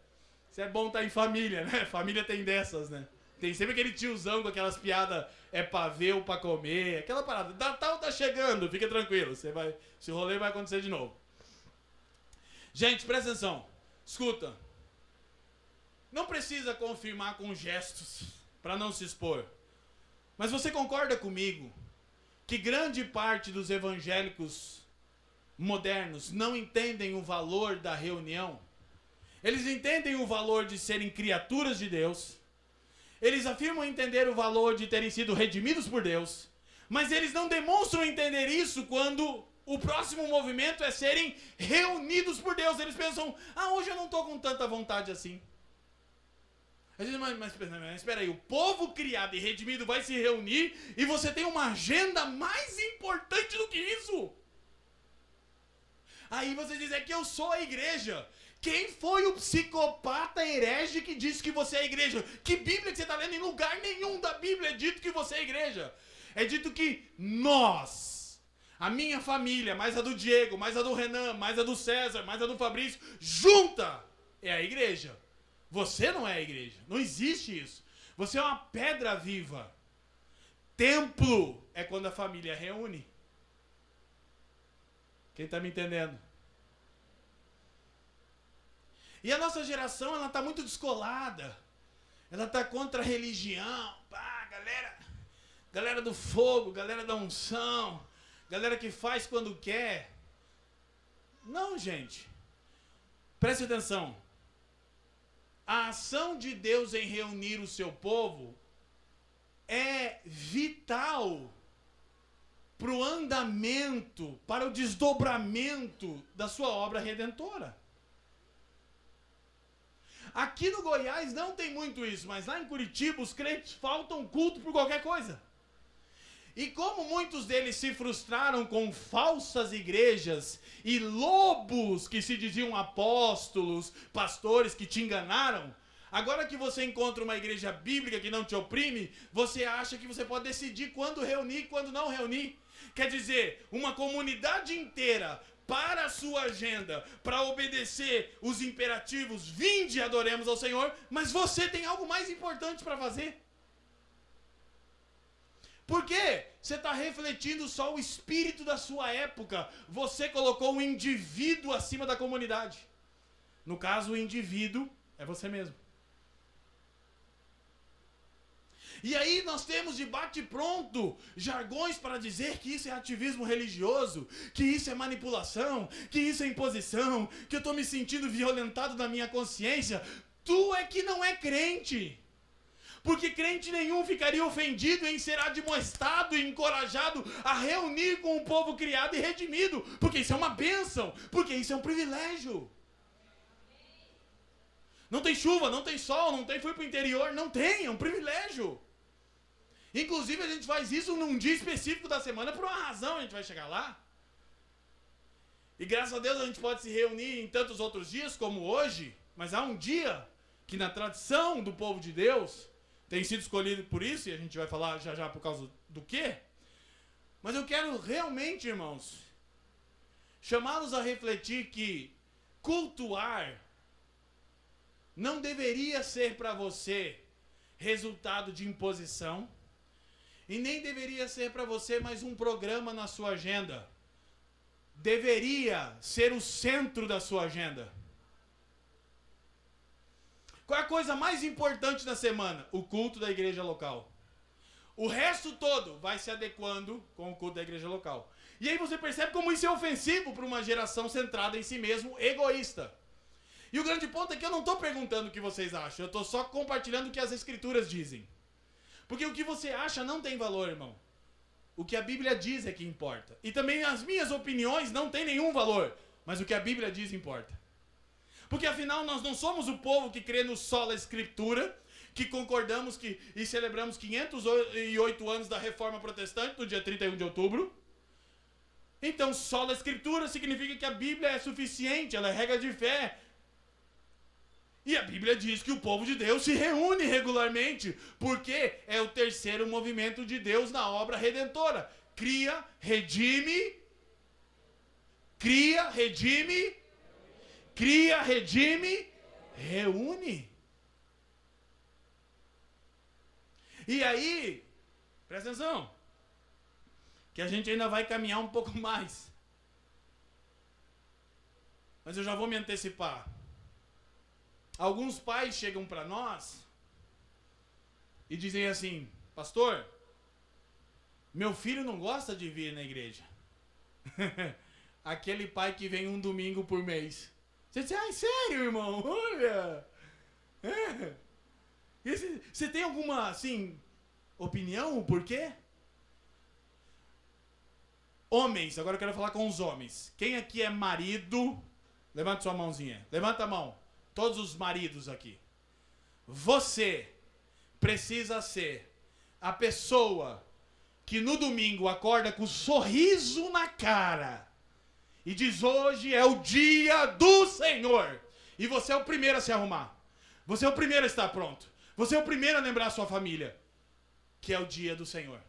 Speaker 1: Isso é bom estar em família, né? Família tem dessas, né? Tem sempre aquele tiozão com aquelas piadas, é pra ver ou pra comer. Aquela parada. Natal tá chegando, fica tranquilo. Esse rolê vai acontecer de novo. Gente, presta atenção. Escuta. Não precisa confirmar com gestos pra não se expor. Mas você concorda comigo que grande parte dos evangélicos modernos não entendem o valor da reunião? Eles entendem o valor de serem criaturas de Deus, eles afirmam entender o valor de terem sido redimidos por Deus, mas eles não demonstram entender isso quando o próximo movimento é serem reunidos por Deus. Eles pensam, hoje eu não estou com tanta vontade assim. Às vezes, mas espera aí, o povo criado e redimido vai se reunir e você tem uma agenda mais importante do que isso? Aí você diz, é que eu sou a igreja. Quem foi o psicopata herege que disse que você é a igreja? Que Bíblia que você está lendo? Em lugar nenhum da Bíblia é dito que você é a igreja. É dito que nós, a minha família, mais a do Diego, mais a do Renan, mais a do César, mais a do Fabrício, junta é a igreja. Você não é a igreja. Não existe isso. Você é uma pedra viva. Templo é quando a família reúne. Quem está me entendendo? E a nossa geração, ela está muito descolada. Ela está contra a religião. Galera do fogo, galera da unção, galera que faz quando quer. Não, gente. Preste atenção. A ação de Deus em reunir o seu povo é vital para o andamento, para o desdobramento da sua obra redentora. Aqui no Goiás não tem muito isso, mas lá em Curitiba os crentes faltam culto por qualquer coisa. E como muitos deles se frustraram com falsas igrejas e lobos que se diziam apóstolos, pastores que te enganaram, agora que você encontra uma igreja bíblica que não te oprime, você acha que você pode decidir quando reunir e quando não reunir. Quer dizer, uma comunidade inteira para a sua agenda, para obedecer os imperativos, vinde e adoremos ao Senhor, mas você tem algo mais importante para fazer. Por quê? Você está refletindo só o espírito da sua época. Você colocou o indivíduo acima da comunidade. No caso, o indivíduo é você mesmo. E aí nós temos de bate-pronto jargões para dizer que isso é ativismo religioso, que isso é manipulação, que isso é imposição, que eu estou me sentindo violentado na minha consciência. Tu é que não é crente. Porque crente nenhum ficaria ofendido em ser admoestado e encorajado a reunir com o povo criado e redimido. Porque isso é uma bênção, porque isso é um privilégio. Não tem chuva, não tem sol, não tem fui para o interior, não tem, é um privilégio. Inclusive a gente faz isso num dia específico da semana por uma razão, a gente vai chegar lá. E graças a Deus a gente pode se reunir em tantos outros dias como hoje, mas há um dia que na tradição do povo de Deus tem sido escolhido por isso, e a gente vai falar já já por causa do quê. Mas eu quero realmente, irmãos, chamá-los a refletir que cultuar não deveria ser para você resultado de imposição, e nem deveria ser para você mais um programa na sua agenda. Deveria ser o centro da sua agenda. Qual é a coisa mais importante da semana? O culto da igreja local. O resto todo vai se adequando com o culto da igreja local. E aí você percebe como isso é ofensivo para uma geração centrada em si mesmo, egoísta. E o grande ponto é que eu não estou perguntando o que vocês acham, eu estou só compartilhando o que as escrituras dizem. Porque o que você acha não tem valor, irmão. O que a Bíblia diz é que importa. E também as minhas opiniões não têm nenhum valor, mas o que a Bíblia diz importa. Porque afinal nós não somos o povo que crê no sola escritura, que concordamos e celebramos 508 anos da Reforma Protestante no dia 31 de outubro. Então sola escritura significa que a Bíblia é suficiente, ela é regra de fé. E a Bíblia diz que o povo de Deus se reúne regularmente, porque é o terceiro movimento de Deus na obra redentora. Cria, redime, reúne. E aí, presta atenção, que a gente ainda vai caminhar um pouco mais. Mas eu já vou me antecipar. Alguns pais chegam para nós e dizem assim: pastor, meu filho não gosta de vir na igreja. Aquele pai que vem um domingo por mês. Você diz: ai, sério, irmão? Olha. Você tem alguma, assim, opinião? O porquê? Homens, agora eu quero falar com os homens. Quem aqui é marido? Levanta sua mãozinha. Levanta a mão. Todos os maridos aqui. Você precisa ser a pessoa que no domingo acorda com um sorriso na cara e diz: hoje é o dia do Senhor. E você é o primeiro a se arrumar. Você é o primeiro a estar pronto. Você é o primeiro a lembrar a sua família que é o dia do Senhor.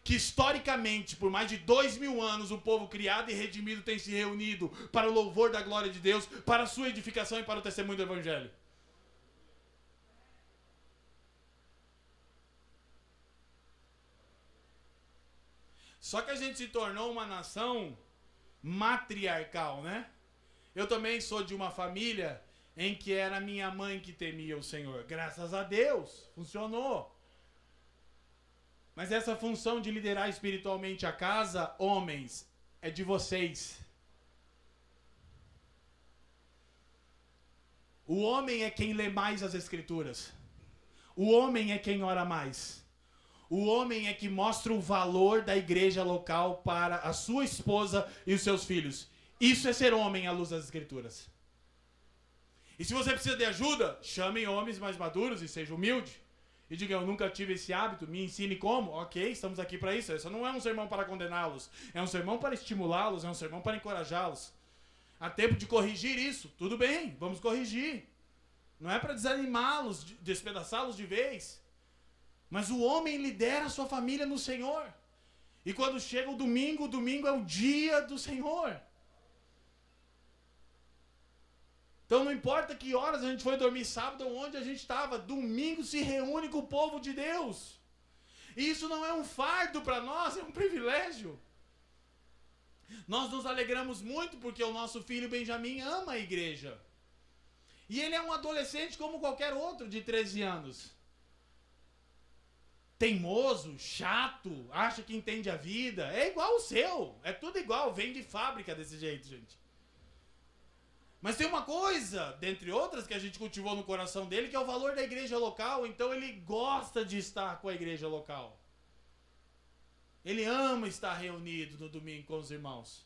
Speaker 1: Que historicamente, por mais de 2000 anos, o povo criado e redimido tem se reunido para o louvor da glória de Deus, para a sua edificação e para o testemunho do Evangelho. Só que a gente se tornou uma nação matriarcal, né? Eu também sou de uma família em que era minha mãe que temia o Senhor. Graças a Deus, funcionou. Mas essa função de liderar espiritualmente a casa, homens, é de vocês. O homem é quem lê mais as Escrituras. O homem é quem ora mais. O homem é que mostra o valor da igreja local para a sua esposa e os seus filhos. Isso é ser homem à luz das Escrituras. E se você precisa de ajuda, chame homens mais maduros e seja humilde. E diga, eu nunca tive esse hábito, me ensine como. Ok, estamos aqui para isso. Isso não é um sermão para condená-los. É um sermão para estimulá-los, é um sermão para encorajá-los. Há tempo de corrigir isso. Tudo bem, vamos corrigir. Não é para desanimá-los, despedaçá-los de vez. Mas o homem lidera a sua família no Senhor. E quando chega o domingo é o dia do Senhor. Então não importa que horas a gente foi dormir sábado ou onde a gente estava, domingo se reúne com o povo de Deus. E isso não é um fardo para nós, é um privilégio. Nós nos alegramos muito porque o nosso filho Benjamin ama a igreja. E ele é um adolescente como qualquer outro de 13 anos. Teimoso, chato, acha que entende a vida. É igual o seu, é tudo igual, vem de fábrica desse jeito, gente. Mas tem uma coisa, dentre outras, que a gente cultivou no coração dele, que é o valor da igreja local. Então ele gosta de estar com a igreja local. Ele ama estar reunido no domingo com os irmãos.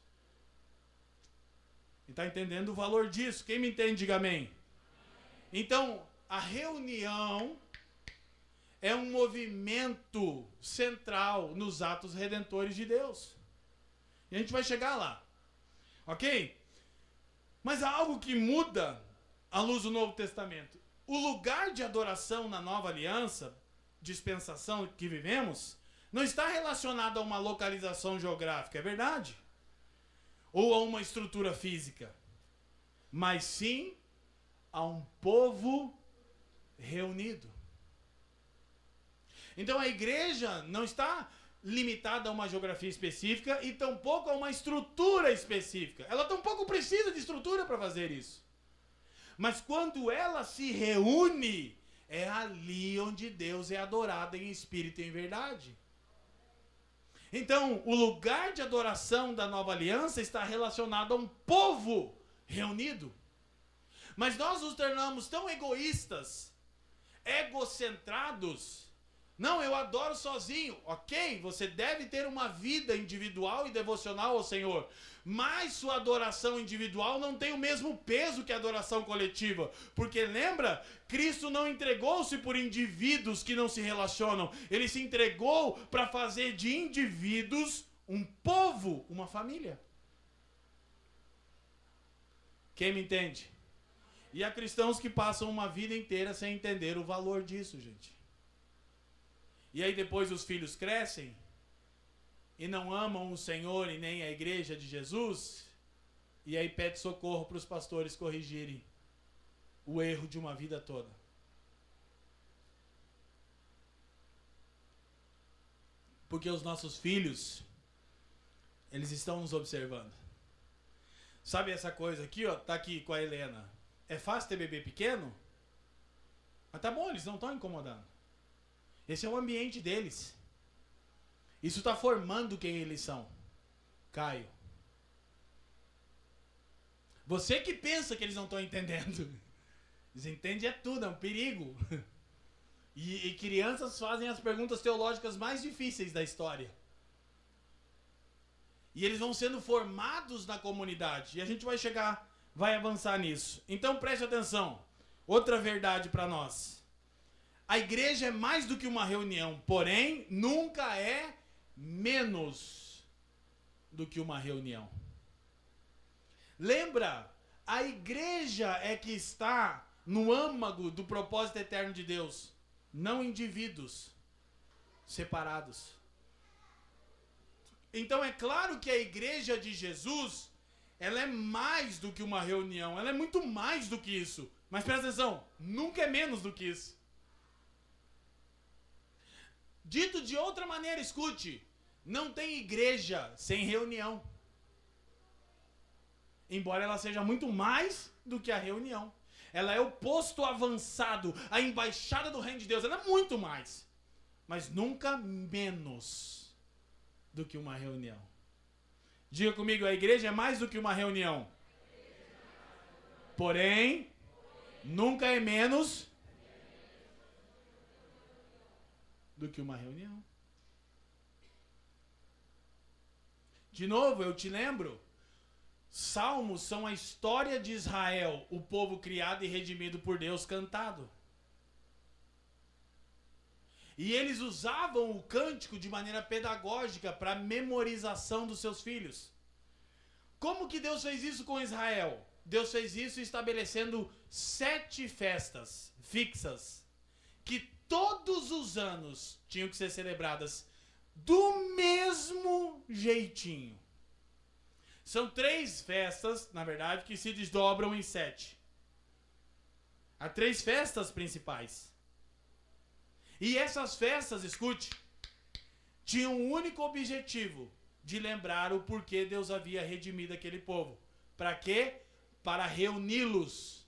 Speaker 1: E está entendendo o valor disso? Quem me entende, diga amém. Então, a reunião é um movimento central nos atos redentores de Deus. E a gente vai chegar lá. Ok? Mas há algo que muda à luz do Novo Testamento. O lugar de adoração na nova aliança, dispensação que vivemos, não está relacionado a uma localização geográfica, é verdade? Ou a uma estrutura física. Mas sim a um povo reunido. Então a igreja não está limitada a uma geografia específica e tampouco a uma estrutura específica. Ela tampouco precisa de estrutura para fazer isso. Mas quando ela se reúne, é ali onde Deus é adorado em espírito e em verdade. Então, o lugar de adoração da nova aliança está relacionado a um povo reunido. Mas nós nos tornamos tão egoístas, egocentrados. Não, eu adoro sozinho. Ok, você deve ter uma vida individual e devocional ao Senhor. Mas sua adoração individual não tem o mesmo peso que a adoração coletiva. Porque lembra, Cristo não entregou-se por indivíduos que não se relacionam. Ele se entregou para fazer de indivíduos um povo, uma família. Quem me entende? E há cristãos que passam uma vida inteira sem entender o valor disso, gente. E aí depois os filhos crescem e não amam o Senhor e nem a igreja de Jesus, e aí pede socorro para os pastores corrigirem o erro de uma vida toda. Porque os nossos filhos, eles estão nos observando. Sabe essa coisa aqui, ó, tá aqui com a Helena. É fácil ter bebê pequeno? Mas tá bom, eles não estão incomodando. Esse é o ambiente deles. Isso está formando quem eles são. Caio. Você que pensa que eles não estão entendendo. Eles entendem é tudo, é um perigo. E crianças fazem as perguntas teológicas mais difíceis da história. E eles vão sendo formados na comunidade. E a gente vai chegar, vai avançar nisso. Então preste atenção. Outra verdade para nós. A igreja é mais do que uma reunião, porém, nunca é menos do que uma reunião. Lembra, a igreja é que está no âmago do propósito eterno de Deus, não indivíduos separados. Então é claro que a igreja de Jesus, ela é mais do que uma reunião, ela é muito mais do que isso. Mas presta atenção, nunca é menos do que isso. Dito de outra maneira, escute, não tem igreja sem reunião. Embora ela seja muito mais do que a reunião. Ela é o posto avançado, a embaixada do reino de Deus, ela é muito mais. Mas nunca menos do que uma reunião. Diga comigo, a igreja é mais do que uma reunião. Porém, nunca é menos do que uma reunião. De novo, eu te lembro, salmos são a história de Israel, o povo criado e redimido por Deus cantado. E eles usavam o cântico de maneira pedagógica para memorização dos seus filhos. Como que Deus fez isso com Israel? Deus fez isso estabelecendo 7 festas fixas, que todos os anos tinham que ser celebradas do mesmo jeitinho. São 3 festas, na verdade, que se desdobram em 7. Há 3 festas principais. E essas festas, escute, tinham um único objetivo, de lembrar o porquê Deus havia redimido aquele povo. Para quê? Para reuni-los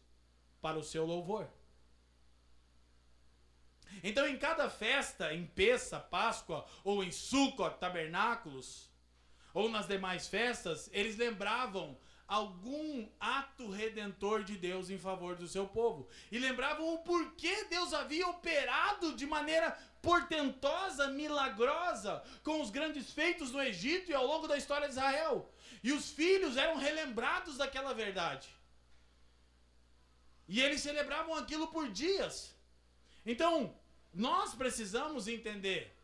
Speaker 1: para o seu louvor. Então, em cada festa, em Pessa, Páscoa, ou em Sukkot, tabernáculos, ou nas demais festas, eles lembravam algum ato redentor de Deus em favor do seu povo. E lembravam o porquê Deus havia operado de maneira portentosa, milagrosa, com os grandes feitos no Egito e ao longo da história de Israel. E os filhos eram relembrados daquela verdade. E eles celebravam aquilo por dias. Então, nós precisamos entender.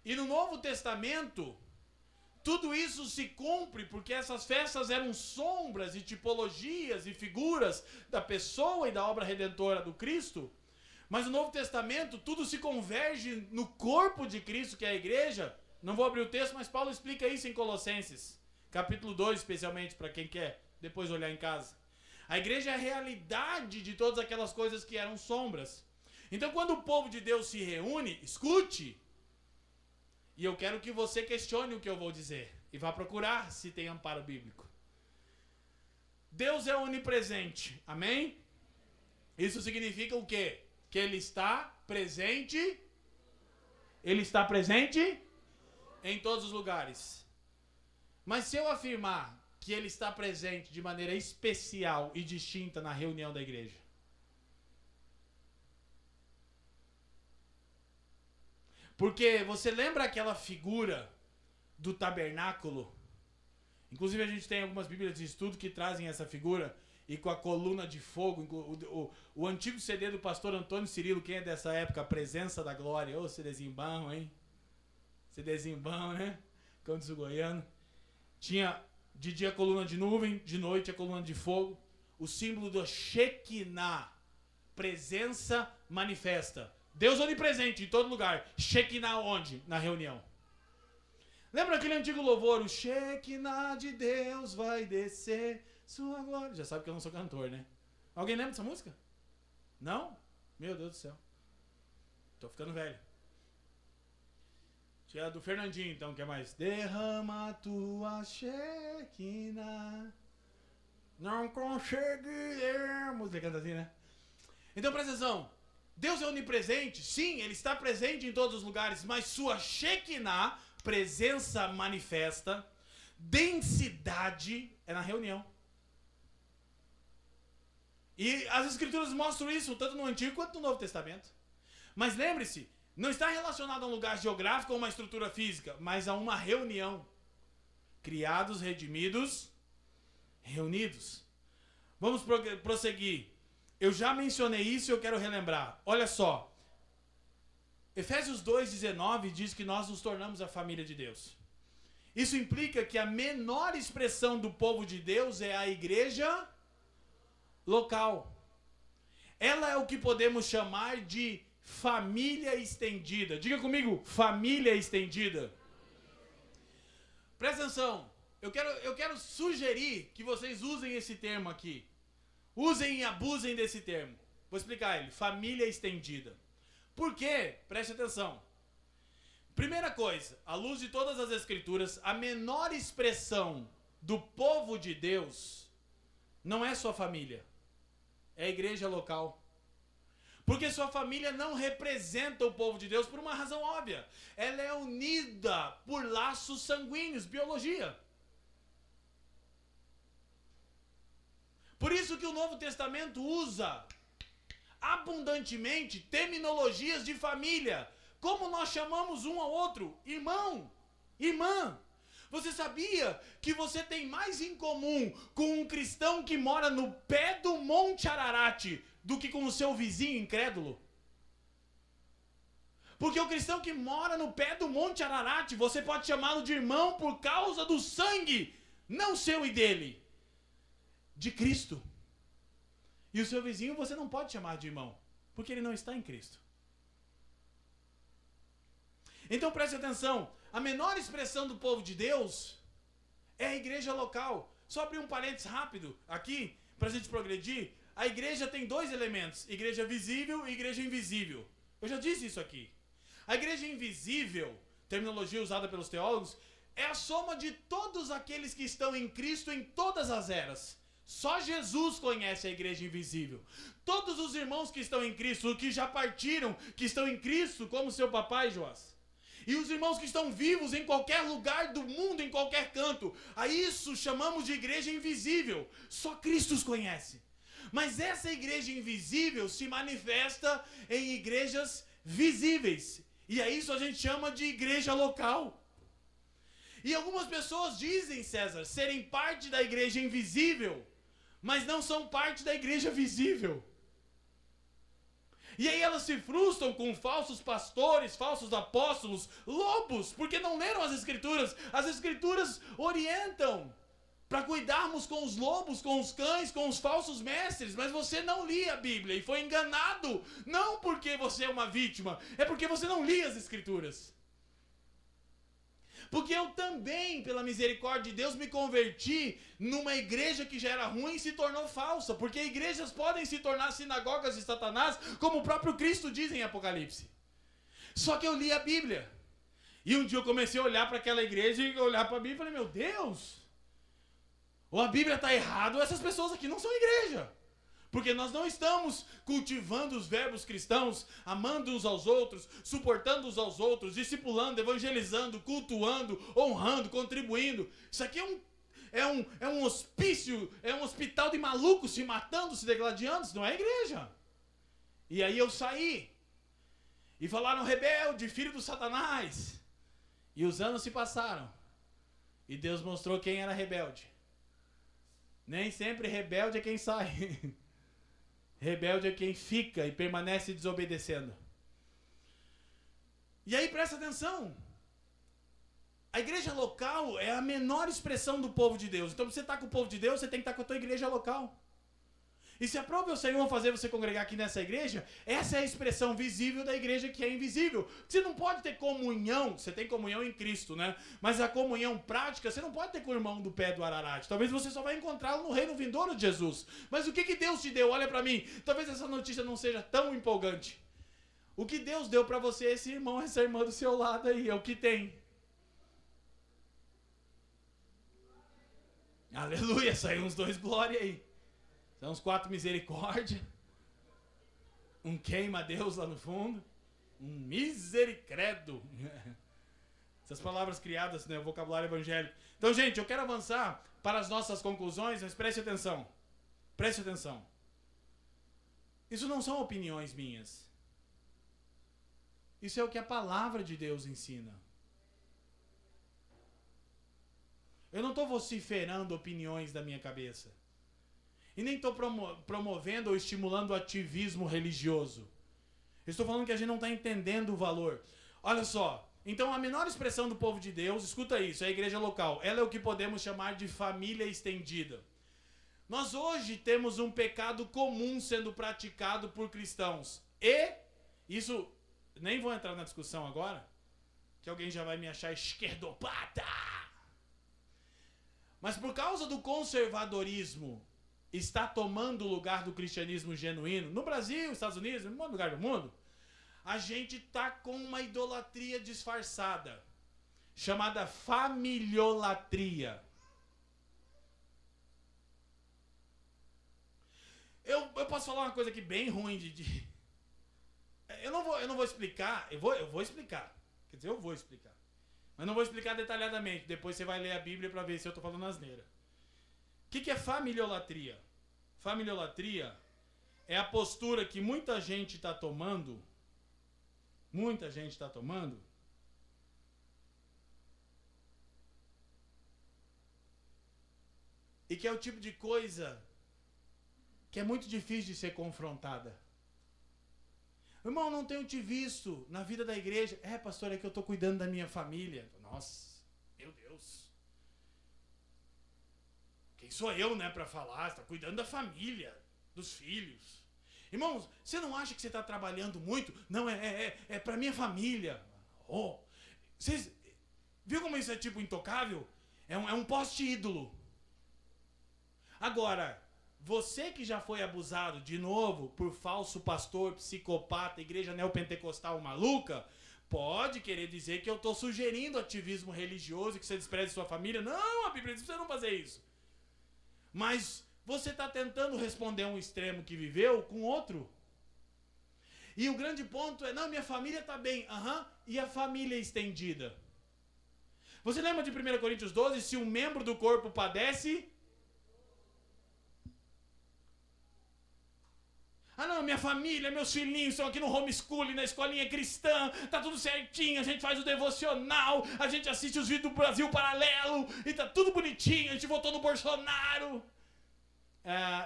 Speaker 1: E no Novo Testamento, tudo isso se cumpre porque essas festas eram sombras e tipologias e figuras da pessoa e da obra redentora do Cristo. Mas no Novo Testamento tudo se converge no corpo de Cristo, que é a igreja. Não vou abrir o texto, mas Paulo explica isso em Colossenses, capítulo 2, especialmente para quem quer depois olhar em casa. A igreja é a realidade de todas aquelas coisas que eram sombras. Então quando o povo de Deus se reúne, escute. E eu quero que você questione o que eu vou dizer. E vá procurar se tem amparo bíblico. Deus é onipresente. Amém? Isso significa o quê? Que Ele está presente. Ele está presente em todos os lugares. Mas se eu afirmar que Ele está presente de maneira especial e distinta na reunião da igreja, porque você lembra aquela figura do tabernáculo? Inclusive a gente tem algumas bíblias de estudo que trazem essa figura, e com a coluna de fogo, o antigo CD do pastor Antônio Cirilo, quem é dessa época, A Presença da Glória, ô CDzinho bom, hein? CDzinho bom, né? Como diz o goiano. Tinha de dia a coluna de nuvem, de noite a coluna de fogo, o símbolo do Shekinah, presença manifesta. Deus onipresente em todo lugar. Shekinah onde? Na reunião. Lembra aquele antigo louvor? O Shekinah de Deus vai descer sua glória. Já sabe que eu não sou cantor, né? Alguém lembra dessa música? Não? Meu Deus do céu. Tô ficando velho. Tinha do Fernandinho, então, que é mais? Derrama a tua Shekinah. Não conseguiremos. Você canta assim, né? Então, presta atenção. Deus é onipresente? Sim, Ele está presente em todos os lugares, mas sua Shekinah, presença manifesta, densidade, é na reunião. E as Escrituras mostram isso, tanto no Antigo quanto no Novo Testamento. Mas lembre-se, não está relacionado a um lugar geográfico ou uma estrutura física, mas a uma reunião. Criados, redimidos, reunidos. Vamos prosseguir. Eu já mencionei isso e eu quero relembrar. Olha só. Efésios 2,19 diz que nós nos tornamos a família de Deus. Isso implica que a menor expressão do povo de Deus é a igreja local. Ela é o que podemos chamar de família estendida. Diga comigo, família estendida. Presta atenção. Eu quero sugerir que vocês usem esse termo aqui. Usem e abusem desse termo. Vou explicar ele. Família estendida. Por quê? Preste atenção. Primeira coisa, à luz de todas as Escrituras, a menor expressão do povo de Deus não é sua família. É a igreja local. Porque sua família não representa o povo de Deus por uma razão óbvia. Ela é unida por laços sanguíneos, biologia. Por isso que o Novo Testamento usa abundantemente terminologias de família. Como nós chamamos um ao outro? Irmão, irmã. Você sabia que você tem mais em comum com um cristão que mora no pé do Monte Ararat do que com o seu vizinho incrédulo? Porque o cristão que mora no pé do Monte Ararat, você pode chamá-lo de irmão por causa do sangue, não seu e dele, de Cristo. E o seu vizinho você não pode chamar de irmão, porque ele não está em Cristo. Então preste atenção, a menor expressão do povo de Deus é a igreja local. Só abrir um parênteses rápido aqui, para a gente progredir. A igreja tem dois elementos, igreja visível e igreja invisível. Eu já disse isso aqui. A igreja invisível, terminologia usada pelos teólogos, é a soma de todos aqueles que estão em Cristo em todas as eras. Só Jesus conhece a igreja invisível. Todos os irmãos que estão em Cristo, que já partiram, que estão em Cristo, como seu papai, Joás. E os irmãos que estão vivos em qualquer lugar do mundo, em qualquer canto. A isso chamamos de igreja invisível. Só Cristo os conhece. Mas essa igreja invisível se manifesta em igrejas visíveis. E a isso a gente chama de igreja local. E algumas pessoas dizem, César, serem parte da igreja invisível, mas não são parte da igreja visível. E aí elas se frustram com falsos pastores, falsos apóstolos, lobos, porque não leram as Escrituras. As Escrituras orientam para cuidarmos com os lobos, com os cães, com os falsos mestres, mas você não lia a Bíblia e foi enganado, não porque você é uma vítima, é porque você não lia as Escrituras. Porque eu também, pela misericórdia de Deus, me converti numa igreja que já era ruim e se tornou falsa, porque igrejas podem se tornar sinagogas de Satanás, como o próprio Cristo diz em Apocalipse. Só que eu li a Bíblia, e um dia eu comecei a olhar para aquela igreja e olhar para a Bíblia e falei, meu Deus, ou a Bíblia está errada, ou essas pessoas aqui não são igreja. Porque nós não estamos cultivando os verbos cristãos, amando uns aos outros, suportando uns aos outros, discipulando, evangelizando, cultuando, honrando, contribuindo. Isso aqui é um hospício, é um hospital de malucos se matando, se degladiando, isso não é igreja. E aí eu saí, e falaram rebelde, filho do Satanás. E os anos se passaram, e Deus mostrou quem era rebelde. Nem sempre rebelde é quem sai. Rebelde é quem fica e permanece desobedecendo. E aí presta atenção. A igreja local é a menor expressão do povo de Deus. Então, pra você estar com o povo de Deus, você tem que estar com a tua igreja local. E se aprove o Senhor fazer você congregar aqui nessa igreja, essa é a expressão visível da igreja que é invisível. Você não pode ter comunhão, você tem comunhão em Cristo, né? Mas a comunhão prática, você não pode ter com o irmão do pé do Ararat. Talvez você só vai encontrá-lo no reino vindouro de Jesus. Mas o que Deus te deu? Olha pra mim. Talvez essa notícia não seja tão empolgante. O que Deus deu pra você é esse irmão, essa irmã do seu lado aí. É o que tem. Aleluia, saiu uns 2 glória aí. São uns 4 misericórdia. Um queima a Deus lá no fundo. Um misericredo. Essas palavras criadas, né? O vocabulário evangélico. Então, gente, eu quero avançar para as nossas conclusões, mas preste atenção. Preste atenção. Isso não são opiniões minhas. Isso é o que a palavra de Deus ensina. Eu não estou vociferando opiniões da minha cabeça. E nem estou promovendo ou estimulando o ativismo religioso. Eu estou falando que a gente não está entendendo o valor. Olha só. Então a menor expressão do povo de Deus, escuta isso, é a igreja local. Ela é o que podemos chamar de família estendida. Nós hoje temos um pecado comum sendo praticado por cristãos. E, isso, nem vou entrar na discussão agora, que alguém já vai me achar esquerdopata. Mas por causa do conservadorismo, está tomando o lugar do cristianismo genuíno, no Brasil, Estados Unidos, em todo lugar do mundo, a gente está com uma idolatria disfarçada, chamada familiolatria. Eu posso falar uma coisa aqui bem ruim eu não vou explicar, eu vou explicar, quer dizer, eu vou explicar, mas não vou explicar detalhadamente, depois você vai ler a Bíblia para ver se eu estou falando asneira. O que é familiolatria? Familiolatria é a postura que muita gente está tomando. Muita gente está tomando. E que é o tipo de coisa que é muito difícil de ser confrontada. Irmão, não tenho te visto na vida da igreja. É, pastor, é que eu estou cuidando da minha família. Nossa, meu Deus. Quem sou eu, né, para falar? Você está cuidando da família, dos filhos. Irmãos, você não acha que você está trabalhando muito? Não, é para minha família. Oh, vocês viu como isso é tipo intocável? É um poste ídolo. Agora, você que já foi abusado, de novo, por falso pastor, psicopata, igreja neopentecostal maluca, pode querer dizer que eu estou sugerindo ativismo religioso e que você despreze sua família. Não, a Bíblia diz pra você não fazer isso. Mas você está tentando responder um extremo que viveu com outro. E o grande ponto é, não, minha família está bem. E a família estendida? Você lembra de 1 Coríntios 12? Se um membro do corpo padece... Ah não, minha família, meus filhinhos estão aqui no homeschooling, na escolinha cristã, tá tudo certinho, a gente faz o devocional, a gente assiste os vídeos do Brasil Paralelo, e tá tudo bonitinho, a gente votou no Bolsonaro.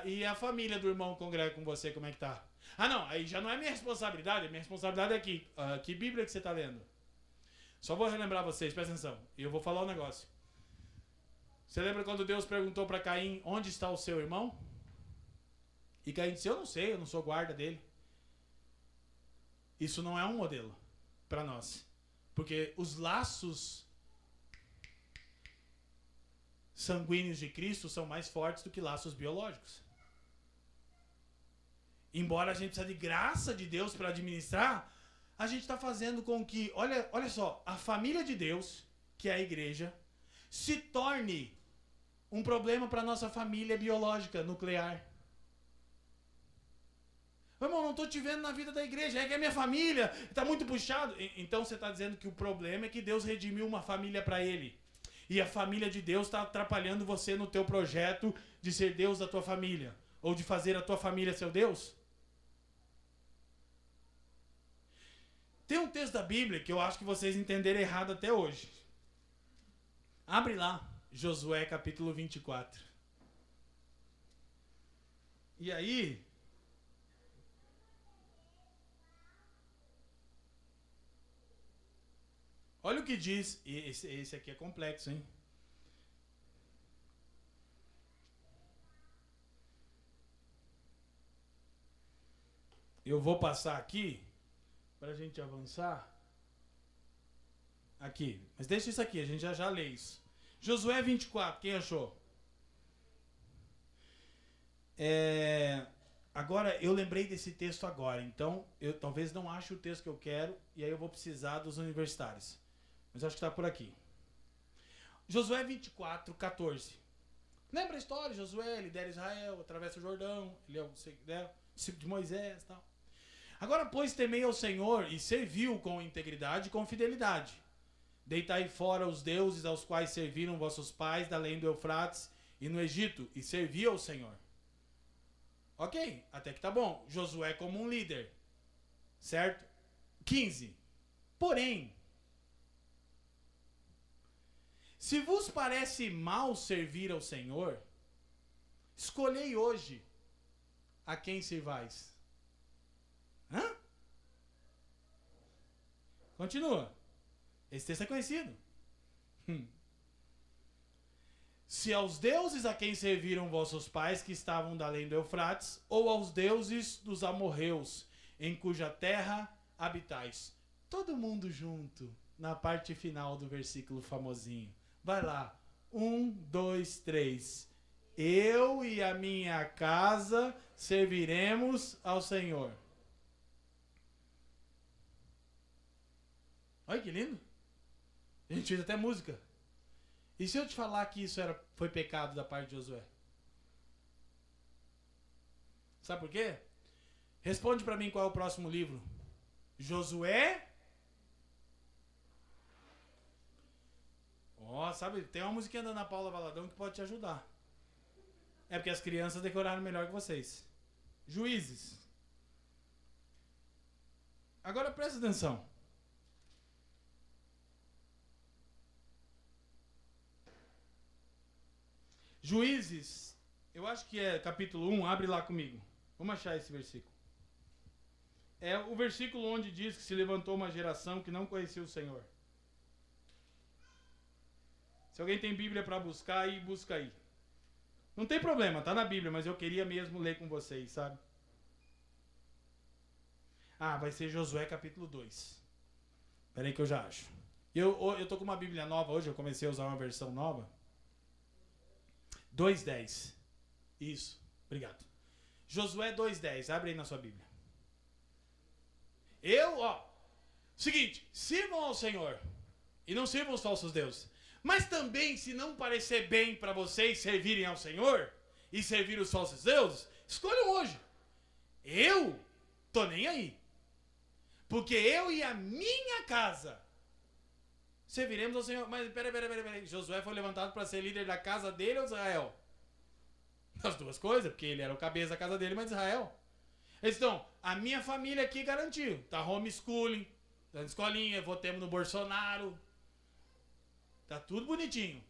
Speaker 1: E a família do irmão congrega com você, como é que tá? Ah não, aí já não é minha responsabilidade, minha responsabilidade é aqui. Que Bíblia que você tá lendo? Só vou relembrar vocês, presta atenção, e eu vou falar um negócio. Você lembra quando Deus perguntou para Caim, onde está o seu irmão? E Caim disse, eu não sei, eu não sou guarda dele. Isso não é um modelo para nós. Porque os laços sanguíneos de Cristo são mais fortes do que laços biológicos. Embora a gente precise de graça de Deus para administrar, a gente está fazendo com que, olha só, a família de Deus, que é a igreja, se torne um problema para a nossa família biológica, nuclear. Irmão, não estou te vendo na vida da igreja, é que a minha família está muito puxado. Então você está dizendo que o problema é que Deus redimiu uma família para ele. E a família de Deus está atrapalhando você no teu projeto de ser Deus da tua família. Ou de fazer a tua família seu Deus. Tem um texto da Bíblia que eu acho que vocês entenderam errado até hoje. Abre lá, Josué capítulo 24. E aí... olha o que diz, e esse aqui é complexo, hein? Eu vou passar aqui, para a gente avançar. Aqui, mas deixa isso aqui, a gente já lê isso. Josué 24, quem achou? Agora, eu lembrei desse texto agora, então eu talvez não ache o texto que eu quero, e aí eu vou precisar dos universitários. Mas acho que está por aqui. Josué 24, 14. Lembra a história? Josué lidera Israel, atravessa o Jordão, ele é o discípulo de Moisés e tal. Agora, pois, temei ao Senhor e serviu com integridade e com fidelidade. Deitai fora os deuses aos quais serviram vossos pais da além do Eufrates e no Egito, e servi ao Senhor. Ok, até que tá bom. Josué como um líder. Certo? 15. Porém, se vos parece mal servir ao Senhor, escolhei hoje a quem servais. Continua. Esse texto é conhecido. Se aos deuses a quem serviram vossos pais que estavam da além do Eufrates, ou aos deuses dos amorreus, em cuja terra habitais. Todo mundo junto, na parte final do versículo famosinho. Vai lá. 1, 2, 3. Eu e a minha casa serviremos ao Senhor. Olha que lindo. A gente fez até música. E se eu te falar que isso foi pecado da parte de Josué? Sabe por quê? Responde para mim qual é o próximo livro. Josué... sabe, tem uma musiquinha da Ana Paula Valadão que pode te ajudar. É porque as crianças decoraram melhor que vocês. Juízes. Agora presta atenção. Juízes, eu acho que é capítulo 1, abre lá comigo. Vamos achar esse versículo. É o versículo onde diz que se levantou uma geração que não conhecia o Senhor. Se alguém tem Bíblia para buscar, aí busca aí. Não tem problema, tá na Bíblia, mas eu queria mesmo ler com vocês, sabe? Ah, vai ser Josué capítulo 2. Espera aí que eu já acho. Eu tô com uma Bíblia nova hoje, eu comecei a usar uma versão nova. 2:10. Isso, obrigado. Josué 2:10, abre aí na sua Bíblia. Seguinte, sirvam ao Senhor e não sirvam os falsos deuses. Mas também, se não parecer bem para vocês servirem ao Senhor e servir os falsos deuses, escolham hoje. Eu tô nem aí. Porque eu e a minha casa serviremos ao Senhor. Mas peraí. Josué foi levantado para ser líder da casa dele ou de Israel? As duas coisas, porque ele era o cabeça da casa dele, mas de Israel. Então, a minha família aqui garantiu. Tá homeschooling, dando escolinha, votemos no Bolsonaro. Tá tudo bonitinho.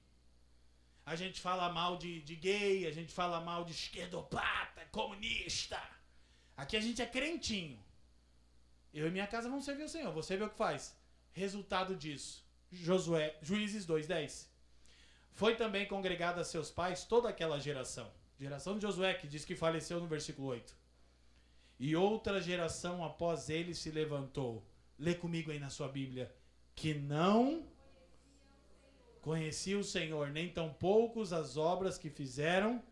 Speaker 1: A gente fala mal de gay, a gente fala mal de esquerdopata, comunista. Aqui a gente é crentinho. Eu e minha casa vamos servir o Senhor. Você vê o que faz. Resultado disso. Juízes 2:10. Foi também congregada a seus pais toda aquela geração. Geração de Josué, que diz que faleceu no versículo 8. E outra geração após ele se levantou. Lê comigo aí na sua Bíblia. Que não conhecia o Senhor, nem tampouco as obras que fizeram.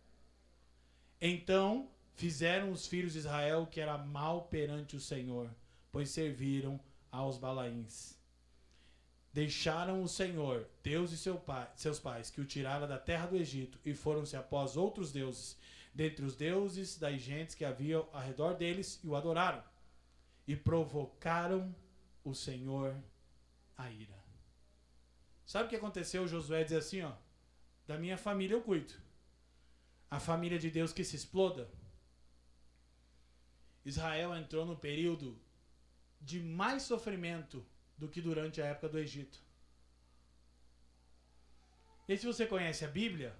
Speaker 1: Então fizeram os filhos de Israel que era mal perante o Senhor, pois serviram aos Balaíns. Deixaram o Senhor, Deus e seus pais, que o tirara da terra do Egito, e foram-se após outros deuses, dentre os deuses das gentes que haviam ao redor deles, e o adoraram. E provocaram o Senhor a ira. Sabe o que aconteceu? Josué diz assim, da minha família eu cuido. A família de Deus que se exploda. Israel entrou no período de mais sofrimento do que durante a época do Egito. E se você conhece a Bíblia,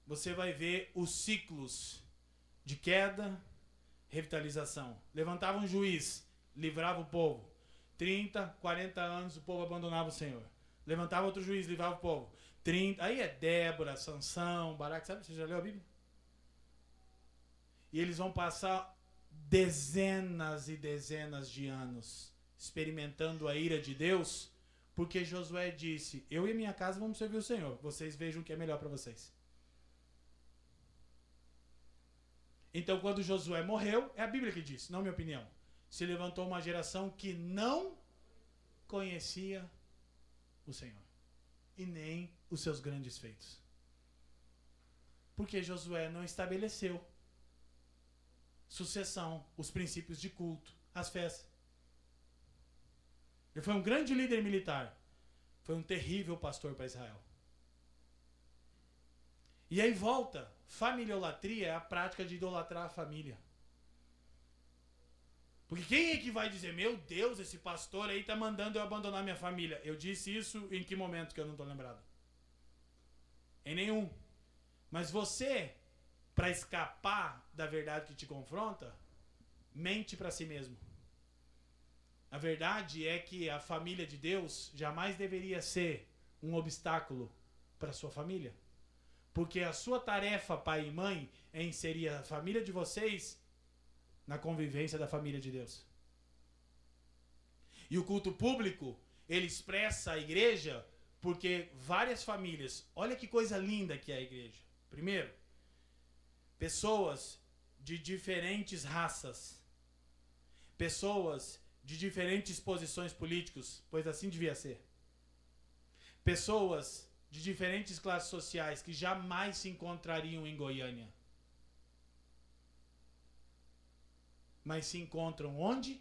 Speaker 1: você vai ver os ciclos de queda, revitalização. Levantava um juiz, livrava o povo. 30, 40 anos o povo abandonava o Senhor. Levantava outro juiz, livrava o povo. 30, aí é Débora, Sansão, Baraque, sabe? Você já leu a Bíblia? E eles vão passar dezenas e dezenas de anos experimentando a ira de Deus, porque Josué disse, eu e minha casa vamos servir o Senhor. Vocês vejam o que é melhor para vocês. Então, quando Josué morreu, é a Bíblia que diz, não minha opinião. Se levantou uma geração que não conhecia o Senhor e nem os seus grandes feitos. Porque Josué não estabeleceu sucessão, os princípios de culto, as festas. Ele foi um grande líder militar. Foi um terrível pastor para Israel. E aí volta. Familiolatria é a prática de idolatrar a família. Porque quem é que vai dizer, meu Deus, esse pastor aí tá mandando eu abandonar minha família? Eu disse isso em que momento que eu não estou lembrado? Em nenhum. Mas você, para escapar da verdade que te confronta, mente para si mesmo. A verdade é que a família de Deus jamais deveria ser um obstáculo para sua família. Porque a sua tarefa, pai e mãe, é inserir a família de vocês na convivência da família de Deus. E o culto público, ele expressa a igreja porque várias famílias, olha que coisa linda que é a igreja. Primeiro, pessoas de diferentes raças, pessoas de diferentes posições políticas, pois assim devia ser. Pessoas de diferentes classes sociais que jamais se encontrariam em Goiânia. Mas se encontram onde?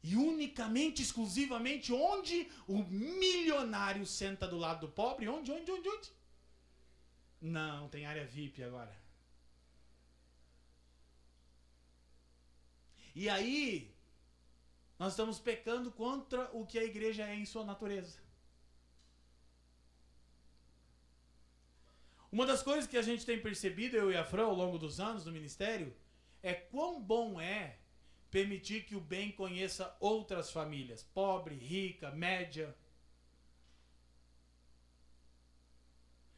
Speaker 1: E unicamente, exclusivamente, onde o milionário senta do lado do pobre? Onde? Não, tem área VIP agora. E aí, nós estamos pecando contra o que a igreja é em sua natureza. Uma das coisas que a gente tem percebido, eu e a Fran, ao longo dos anos no ministério, é quão bom é permitir que o bem conheça outras famílias, pobre, rica, média.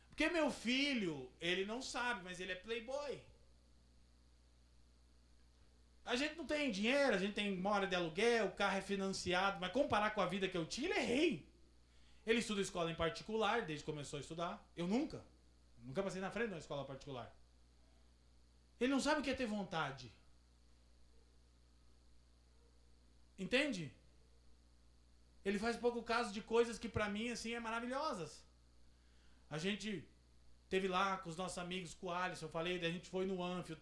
Speaker 1: Porque meu filho, ele não sabe, mas ele é playboy. A gente não tem dinheiro, a gente mora de aluguel, o carro é financiado, mas comparar com a vida que eu tinha, ele é rei. Ele estuda escola em particular, desde que começou a estudar. Eu nunca passei na frente de uma escola particular. Ele não sabe o que é ter vontade. Entende? Ele faz pouco caso de coisas que pra mim, assim, é maravilhosas. A gente teve lá com os nossos amigos, com o Alisson, eu falei, a gente foi no Anfio,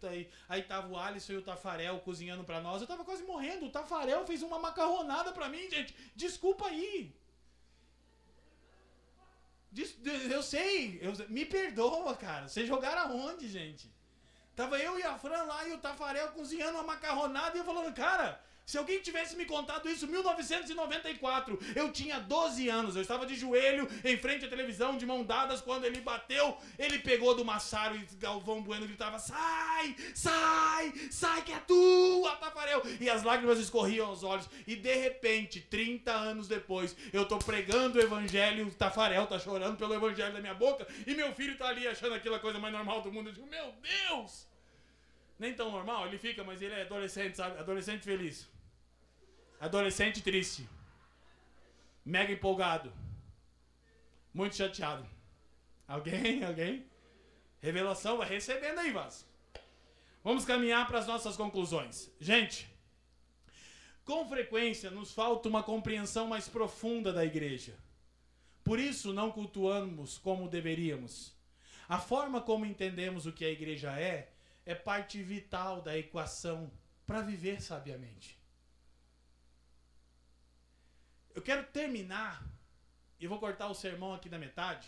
Speaker 1: aí tava o Alisson e o Tafarel cozinhando pra nós, eu tava quase morrendo, o Tafarel fez uma macarronada pra mim, gente, desculpa aí. Eu sei, me perdoa, cara, vocês jogaram aonde, gente? Tava eu e a Fran lá e o Tafarel cozinhando uma macarronada e eu falando, cara... Se alguém tivesse me contado isso em 1994, eu tinha 12 anos, eu estava de joelho em frente à televisão, de mão dadas, quando ele bateu, ele pegou do Massaro e Galvão Bueno gritava, sai, sai, sai que é tua, Tafarel. E as lágrimas escorriam aos olhos, e de repente, 30 anos depois, eu tô pregando o evangelho, o Tafarel tá chorando pelo evangelho da minha boca, e meu filho tá ali achando aquilo a coisa mais normal do mundo, eu digo, meu Deus! Nem tão normal, ele fica, mas ele é adolescente, sabe? Adolescente feliz. Adolescente triste. Mega empolgado. Muito chateado. Alguém? Revelação, vai recebendo aí, Vaz. Vamos caminhar para as nossas conclusões. Gente, com frequência nos falta uma compreensão mais profunda da igreja. Por isso não cultuamos como deveríamos. A forma como entendemos o que a igreja é parte vital da equação para viver sabiamente. Eu quero terminar, e vou cortar o sermão aqui na metade,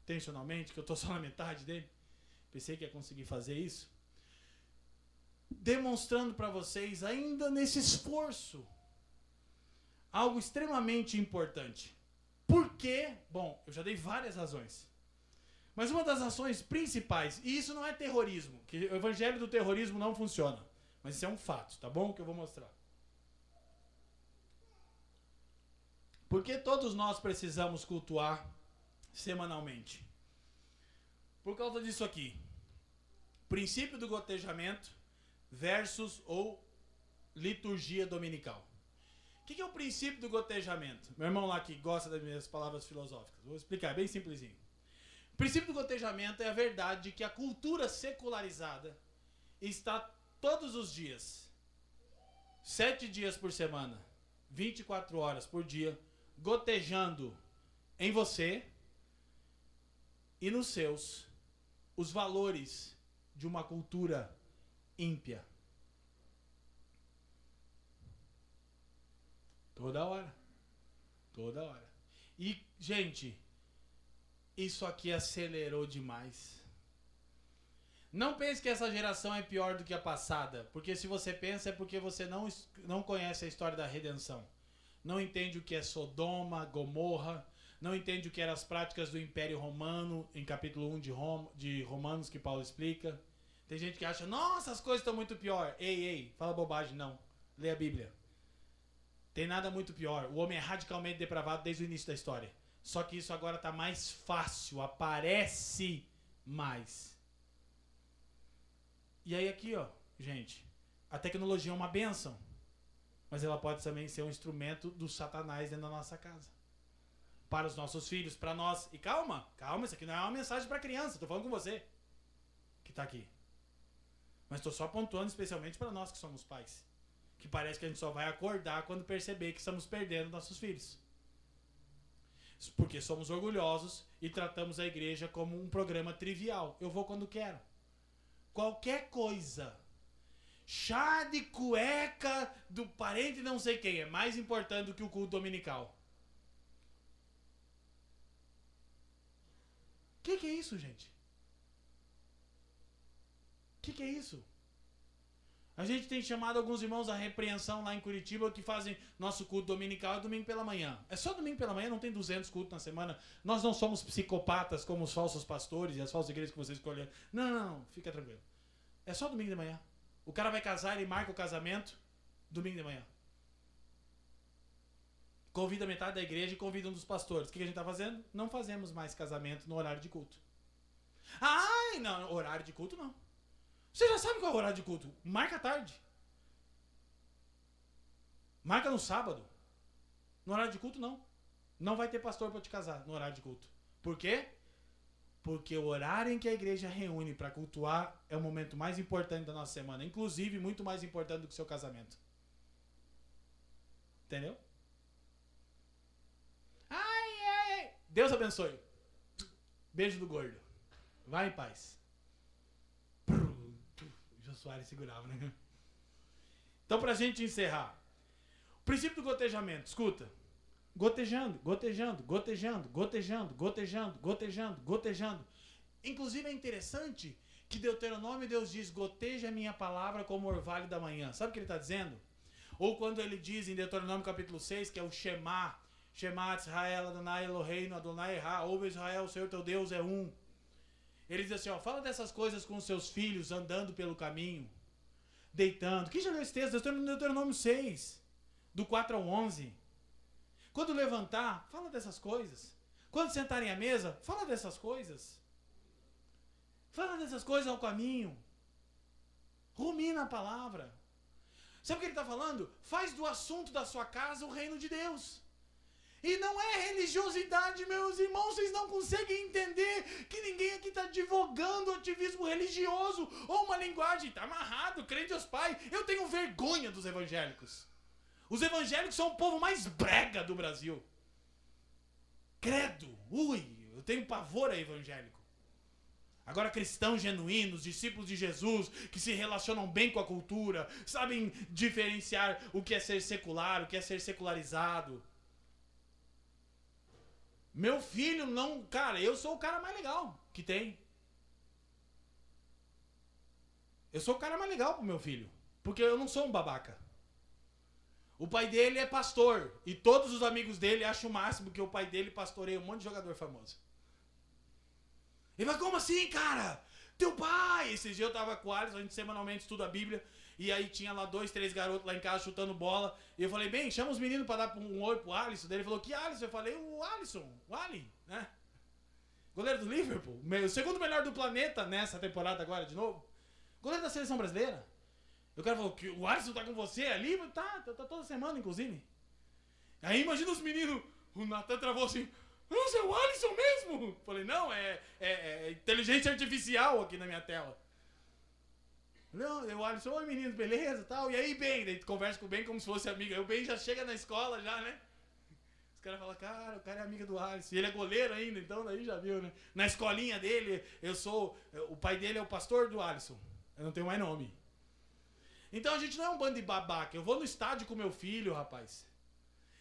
Speaker 1: intencionalmente, que eu estou só na metade dele. Pensei que ia conseguir fazer isso. Demonstrando para vocês, ainda nesse esforço, algo extremamente importante. Por quê? Bom, eu já dei várias razões. Mas uma das ações principais, e isso não é terrorismo, que o evangelho do terrorismo não funciona. Mas isso é um fato, tá bom? Que eu vou mostrar. Porque todos nós precisamos cultuar semanalmente? Por causa disso aqui. Princípio do gotejamento versus ou liturgia dominical. O que é o princípio do gotejamento? Meu irmão lá que gosta das minhas palavras filosóficas. Vou explicar, bem simplesinho. O princípio do gotejamento é a verdade de que a cultura secularizada está todos os dias, 7 dias por semana, 24 horas por dia, gotejando em você e nos seus os valores de uma cultura ímpia. Toda hora. E, gente, isso aqui acelerou demais. Não pense que essa geração é pior do que a passada, porque se você pensa é porque você não conhece a história da redenção. Não entende o que é Sodoma, Gomorra, não entende o que eram as práticas do Império Romano, em capítulo 1 de Romanos, que Paulo explica. Tem gente que acha, nossa, as coisas estão muito pior. Ei, fala bobagem, não. Lê a Bíblia. Tem nada muito pior. O homem é radicalmente depravado desde o início da história. Só que isso agora está mais fácil, aparece mais. E aí aqui, ó, gente, a tecnologia é uma bênção. Mas ela pode também ser um instrumento do Satanás dentro da nossa casa. Para os nossos filhos, para nós. E calma, isso aqui não é uma mensagem para criança. Estou falando com você, que está aqui. Mas estou só pontuando especialmente para nós que somos pais. Que parece que a gente só vai acordar quando perceber que estamos perdendo nossos filhos. Porque somos orgulhosos e tratamos a igreja como um programa trivial. Eu vou quando quero. Qualquer coisa. Chá de cueca do parente não sei quem é mais importante do que o culto dominical. O que é isso, gente? O que é isso? A gente tem chamado alguns irmãos à repreensão lá em Curitiba que fazem nosso culto dominical é domingo pela manhã. É só domingo pela manhã, não tem 200 cultos na semana. Nós não somos psicopatas como os falsos pastores e as falsas igrejas que vocês escolheram. Não, fica tranquilo. É só domingo de manhã. O cara vai casar, ele marca o casamento domingo de manhã. Convida metade da igreja e convida um dos pastores. O que a gente está fazendo? Não fazemos mais casamento no horário de culto. Ai, não, horário de culto não. Você já sabe qual é o horário de culto. Marca à tarde. Marca no sábado. No horário de culto, não. Não vai ter pastor para te casar no horário de culto. Por quê? Porque o horário em que a igreja reúne para cultuar é o momento mais importante da nossa semana. Inclusive, muito mais importante do que o seu casamento. Entendeu? Ai. Deus abençoe. Beijo do gordo. Vai em paz. O Soares segurava, né? Então, pra gente encerrar. O princípio do gotejamento. Escuta. Gotejando. Inclusive é interessante que Deuteronômio Deus diz, goteja a minha palavra como orvalho da manhã. Sabe o que ele está dizendo? Ou quando ele diz em Deuteronômio capítulo 6, que é o Shema. Shema Israel, Adonai Eloheinu, Adonai Erra. Ouve Israel, o Senhor teu Deus é um. Ele diz assim, ó, fala dessas coisas com seus filhos andando pelo caminho, deitando. Quem já leu esse texto? Deuteronômio 6, do 4 ao 11. Quando levantar, fala dessas coisas. Quando sentarem à mesa, fala dessas coisas. Fala dessas coisas ao caminho. Rumina a palavra. Sabe o que ele está falando? Faz do assunto da sua casa o reino de Deus. E não é religiosidade, meus irmãos, vocês não conseguem entender que ninguém aqui está divulgando ativismo religioso ou uma linguagem, está amarrado, crente aos pais. Eu tenho vergonha dos evangélicos. Os evangélicos são o povo mais brega do Brasil. Credo, eu tenho pavor a evangélico. Agora cristãos genuínos, discípulos de Jesus, que se relacionam bem com a cultura, sabem diferenciar o que é ser secular, o que é ser secularizado. Meu filho não... Cara, eu sou o cara mais legal que tem. Eu sou o cara mais legal pro meu filho. Porque eu não sou um babaca. O pai dele é pastor. E todos os amigos dele acham o máximo que o pai dele pastoreia um monte de jogador famoso. Ele vai, como assim, cara? Teu pai! Esses dias eu tava com o Alisson, a gente semanalmente estuda a Bíblia. E aí tinha lá 2, 3 garotos lá em casa chutando bola. E eu falei, bem, chama os meninos pra dar um oi pro Alisson. Daí ele falou, que Alisson? Eu falei, o Alisson, o Ali, né? Goleiro do Liverpool. O segundo melhor do planeta nessa temporada agora, de novo. Goleiro da seleção brasileira. O cara falou, que o Alisson tá com você ali? Tá toda semana, inclusive. Aí imagina os meninos, o Natan travou assim, nossa, é o Alisson mesmo? Falei, não, é inteligência artificial aqui na minha tela. Não, o Alisson, oi menino, beleza, tal. E aí, Ben, daí tu conversa com o Ben como se fosse amigo. Aí o Ben já chega na escola já, né? Os caras falam, cara, o cara é amigo do Alisson. E ele é goleiro ainda, então daí já viu, né? Na escolinha dele, o pai dele é o pastor do Alisson. Eu não tenho mais nome. Então a gente não é um bando de babaca. Eu vou no estádio com meu filho, rapaz.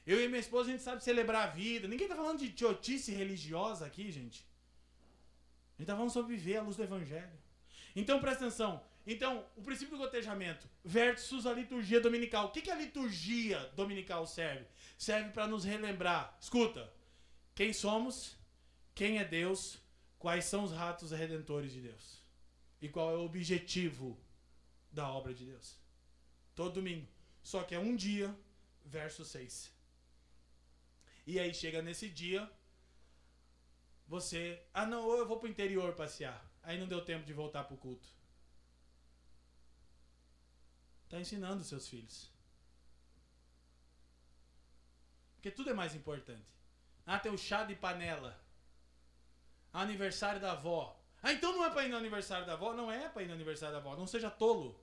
Speaker 1: Eu e minha esposa, a gente sabe celebrar a vida. Ninguém tá falando de idiotice religiosa aqui, gente. A gente tá falando sobre viver a luz do evangelho. Então presta atenção. Então, o princípio do gotejamento versus a liturgia dominical. O que a liturgia dominical serve? Serve para nos relembrar. Escuta. Quem somos? Quem é Deus? Quais são os atos redentores de Deus? E qual é o objetivo da obra de Deus? Todo domingo. Só que é um dia versus 6. E aí chega nesse dia, você... Ah não, eu vou pro interior passear. Aí não deu tempo de voltar pro culto. Está ensinando os seus filhos. Porque tudo é mais importante. Ah, tem o chá de panela. Aniversário da avó. Ah, então não é para ir no aniversário da avó? Não é para ir no aniversário da avó. Não seja tolo.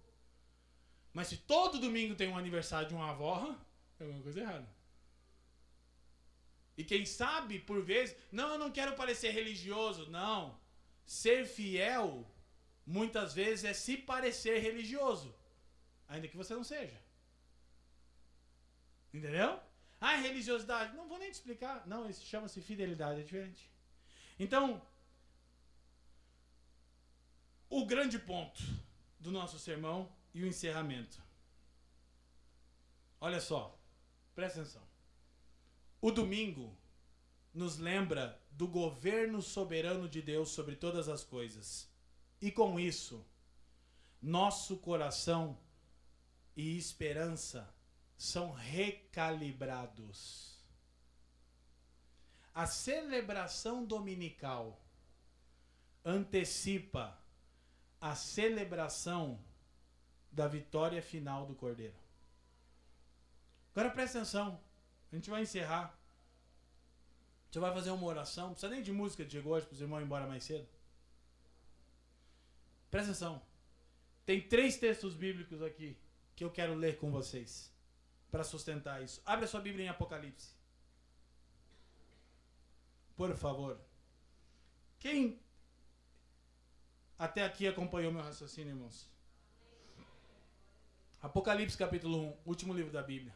Speaker 1: Mas se todo domingo tem um aniversário de uma avó, é alguma coisa errada. E quem sabe, por vezes... Não, eu não quero parecer religioso. Não. Ser fiel, muitas vezes, é se parecer religioso. Ainda que você não seja. Entendeu? Ah, religiosidade. Não vou nem te explicar. Não, isso chama-se fidelidade, é diferente. Então, o grande ponto do nosso sermão, e o encerramento. Olha só, presta atenção. O domingo nos lembra do governo soberano de Deus sobre todas as coisas. E com isso, nosso coração e esperança são recalibrados. A celebração dominical antecipa a celebração da vitória final do Cordeiro. Agora presta atenção, a gente vai encerrar. Você vai fazer uma oração, não precisa nem de música de hoje para os irmãos ir embora mais cedo. Presta atenção. Tem 3 textos bíblicos aqui que eu quero ler com vocês para sustentar isso. Abre a sua Bíblia em Apocalipse. Por favor. Quem até aqui acompanhou meu raciocínio, irmãos? Apocalipse capítulo 1, último livro da Bíblia.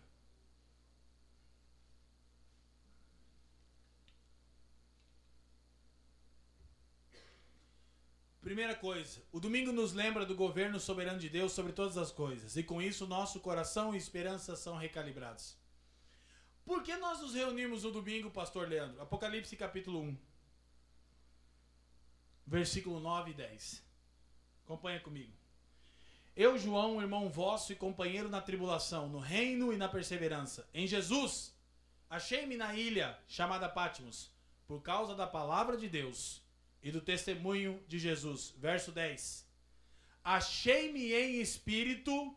Speaker 1: Primeira coisa, o domingo nos lembra do governo soberano de Deus sobre todas as coisas, e com isso nosso coração e esperança são recalibrados. Por que nós nos reunimos no domingo, pastor Leandro? Apocalipse capítulo 1, versículo 9 e 10. Acompanha comigo. Eu, João, irmão vosso e companheiro na tribulação, no reino e na perseverança, em Jesus, achei-me na ilha chamada Patmos, por causa da palavra de Deus e do testemunho de Jesus. Verso 10. Achei-me em espírito,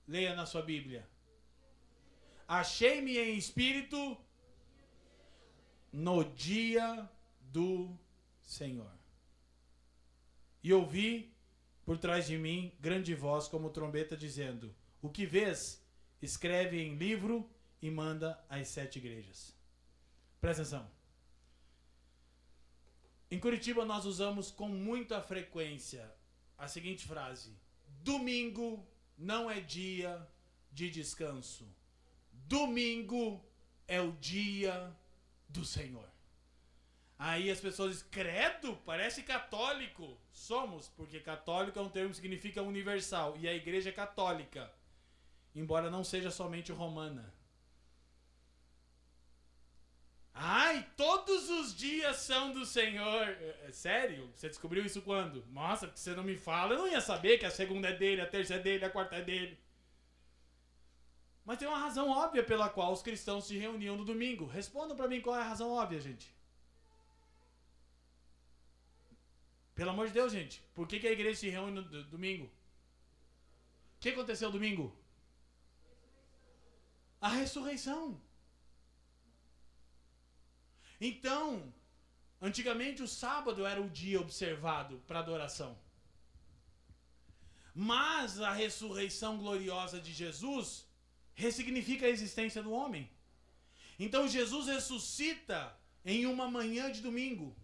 Speaker 1: leia na sua Bíblia. Achei-me em espírito no dia do Senhor. E ouvi por trás de mim grande voz como trombeta dizendo: o que vês, escreve em livro e manda às 7 igrejas. Presta atenção. Em Curitiba nós usamos com muita frequência a seguinte frase: domingo não é dia de descanso. Domingo é o dia do Senhor. Aí as pessoas dizem: credo, parece católico. Somos, porque católico é um termo que significa universal. E a igreja é católica, embora não seja somente romana. Ai, todos os dias são do Senhor. É sério? Você descobriu isso quando? Nossa, porque você não me fala. Eu não ia saber que a segunda é dele, a terça é dele, a quarta é dele. Mas tem uma razão óbvia pela qual os cristãos se reuniam no domingo. Respondam para mim qual é a razão óbvia, gente. Pelo amor de Deus, gente. Por que a igreja se reúne no domingo? O que aconteceu no domingo? A ressurreição. Então, antigamente o sábado era o dia observado para adoração. Mas a ressurreição gloriosa de Jesus ressignifica a existência do homem. Então Jesus ressuscita em uma manhã de domingo.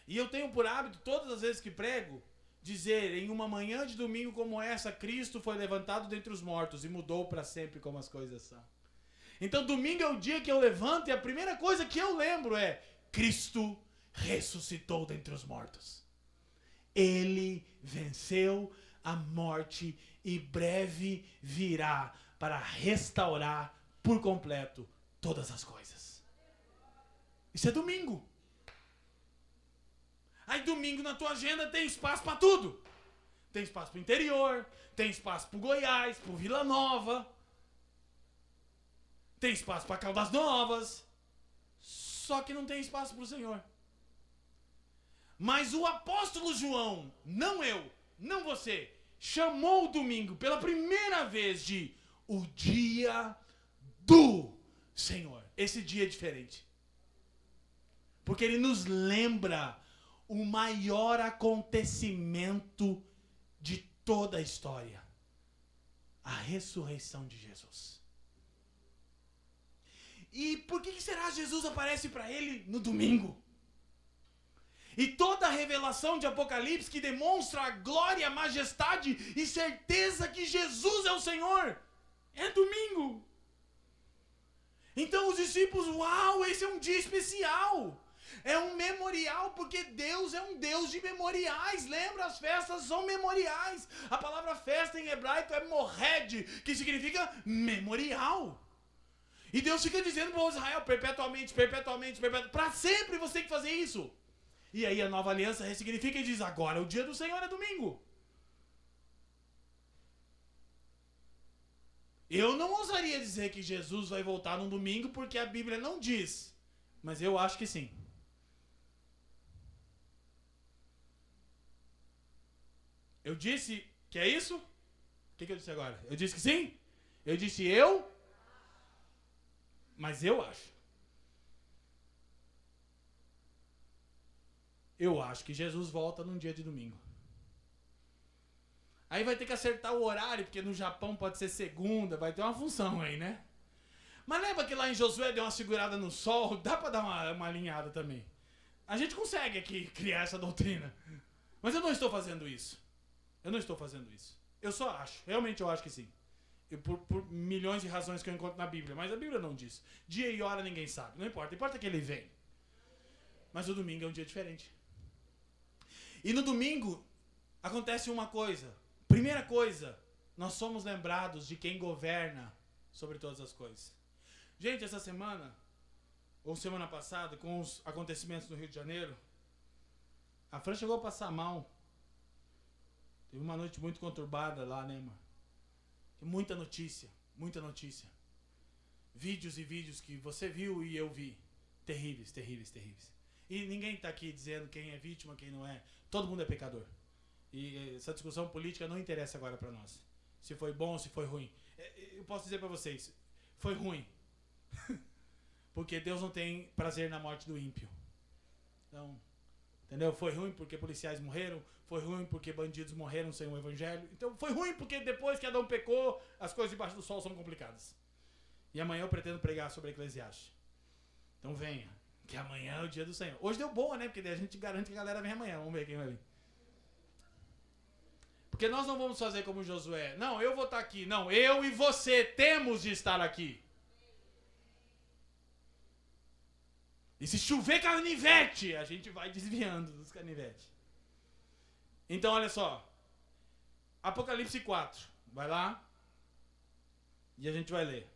Speaker 1: E eu tenho por hábito, todas as vezes que prego, dizer: em uma manhã de domingo como essa, Cristo foi levantado dentre os mortos e mudou para sempre como as coisas são. Então domingo é o dia que eu levanto e a primeira coisa que eu lembro é: Cristo ressuscitou dentre os mortos. Ele venceu a morte e breve virá para restaurar por completo todas as coisas. Isso é domingo. Aí domingo na tua agenda tem espaço para tudo. Tem espaço para o interior, tem espaço para o Goiás, para o Vila Nova. Tem espaço para Caldas Novas. Só que não tem espaço para o Senhor. Mas o apóstolo João, não eu, não você, chamou o domingo pela primeira vez de o dia do Senhor. Esse dia é diferente. Porque ele nos lembra o maior acontecimento de toda a história: a ressurreição de Jesus. E por que será Jesus aparece para ele no domingo? E toda a revelação de Apocalipse que demonstra a glória, a majestade e certeza que Jesus é o Senhor é domingo. Então os discípulos: uau, esse é um dia especial. É um memorial, porque Deus é um Deus de memoriais. Lembra, as festas são memoriais. A palavra festa em hebraico é mohed, que significa memorial. E Deus fica dizendo para Israel, perpetuamente, perpetuamente, perpetuamente, para sempre você tem que fazer isso. E aí a nova aliança ressignifica e diz, agora o dia do Senhor é domingo. Eu não ousaria dizer que Jesus vai voltar no domingo, porque a Bíblia não diz. Mas eu acho que sim. Eu disse que é isso? O que eu disse agora? Eu disse que sim? Eu disse eu? Mas eu acho. Eu acho que Jesus volta num dia de domingo. Aí vai ter que acertar o horário, porque no Japão pode ser segunda, vai ter uma função aí, né? Mas lembra que lá em Josué deu uma segurada no sol? Dá pra dar uma alinhada também. A gente consegue aqui criar essa doutrina. Mas eu não estou fazendo isso. Eu não estou fazendo isso. Eu só acho. Realmente eu acho que sim. Por milhões de razões que eu encontro na Bíblia. Mas a Bíblia não diz. Dia e hora ninguém sabe. Não importa. Importa que ele vem. Mas o domingo é um dia diferente. E no domingo acontece uma coisa. Primeira coisa. Nós somos lembrados de quem governa sobre todas as coisas. Gente, essa semana, ou semana passada, com os acontecimentos no Rio de Janeiro, a Fran chegou a passar mal. Teve uma noite muito conturbada lá, né, mano? Muita notícia, muita notícia. Vídeos e vídeos que você viu e eu vi. Terríveis, terríveis, terríveis. E ninguém tá aqui dizendo quem é vítima, quem não é. Todo mundo é pecador. E essa discussão política não interessa agora pra nós. Se foi bom, se foi ruim. Eu posso dizer pra vocês, foi ruim. Porque Deus não tem prazer na morte do ímpio. Então, entendeu? Foi ruim porque policiais morreram, foi ruim porque bandidos morreram sem o evangelho. Então foi ruim porque depois que Adão pecou, as coisas debaixo do sol são complicadas. E amanhã eu pretendo pregar sobre Eclesiastes. Então venha, que amanhã é o dia do Senhor. Hoje deu boa, né? Porque a gente garante que a galera vem amanhã. Vamos ver quem vai vir. Porque nós não vamos fazer como Josué. Não, eu vou estar aqui. Não, eu e você temos de estar aqui. E se chover canivete, a gente vai desviando dos canivetes. Então, olha só. Apocalipse 4. Vai lá. E a gente vai ler.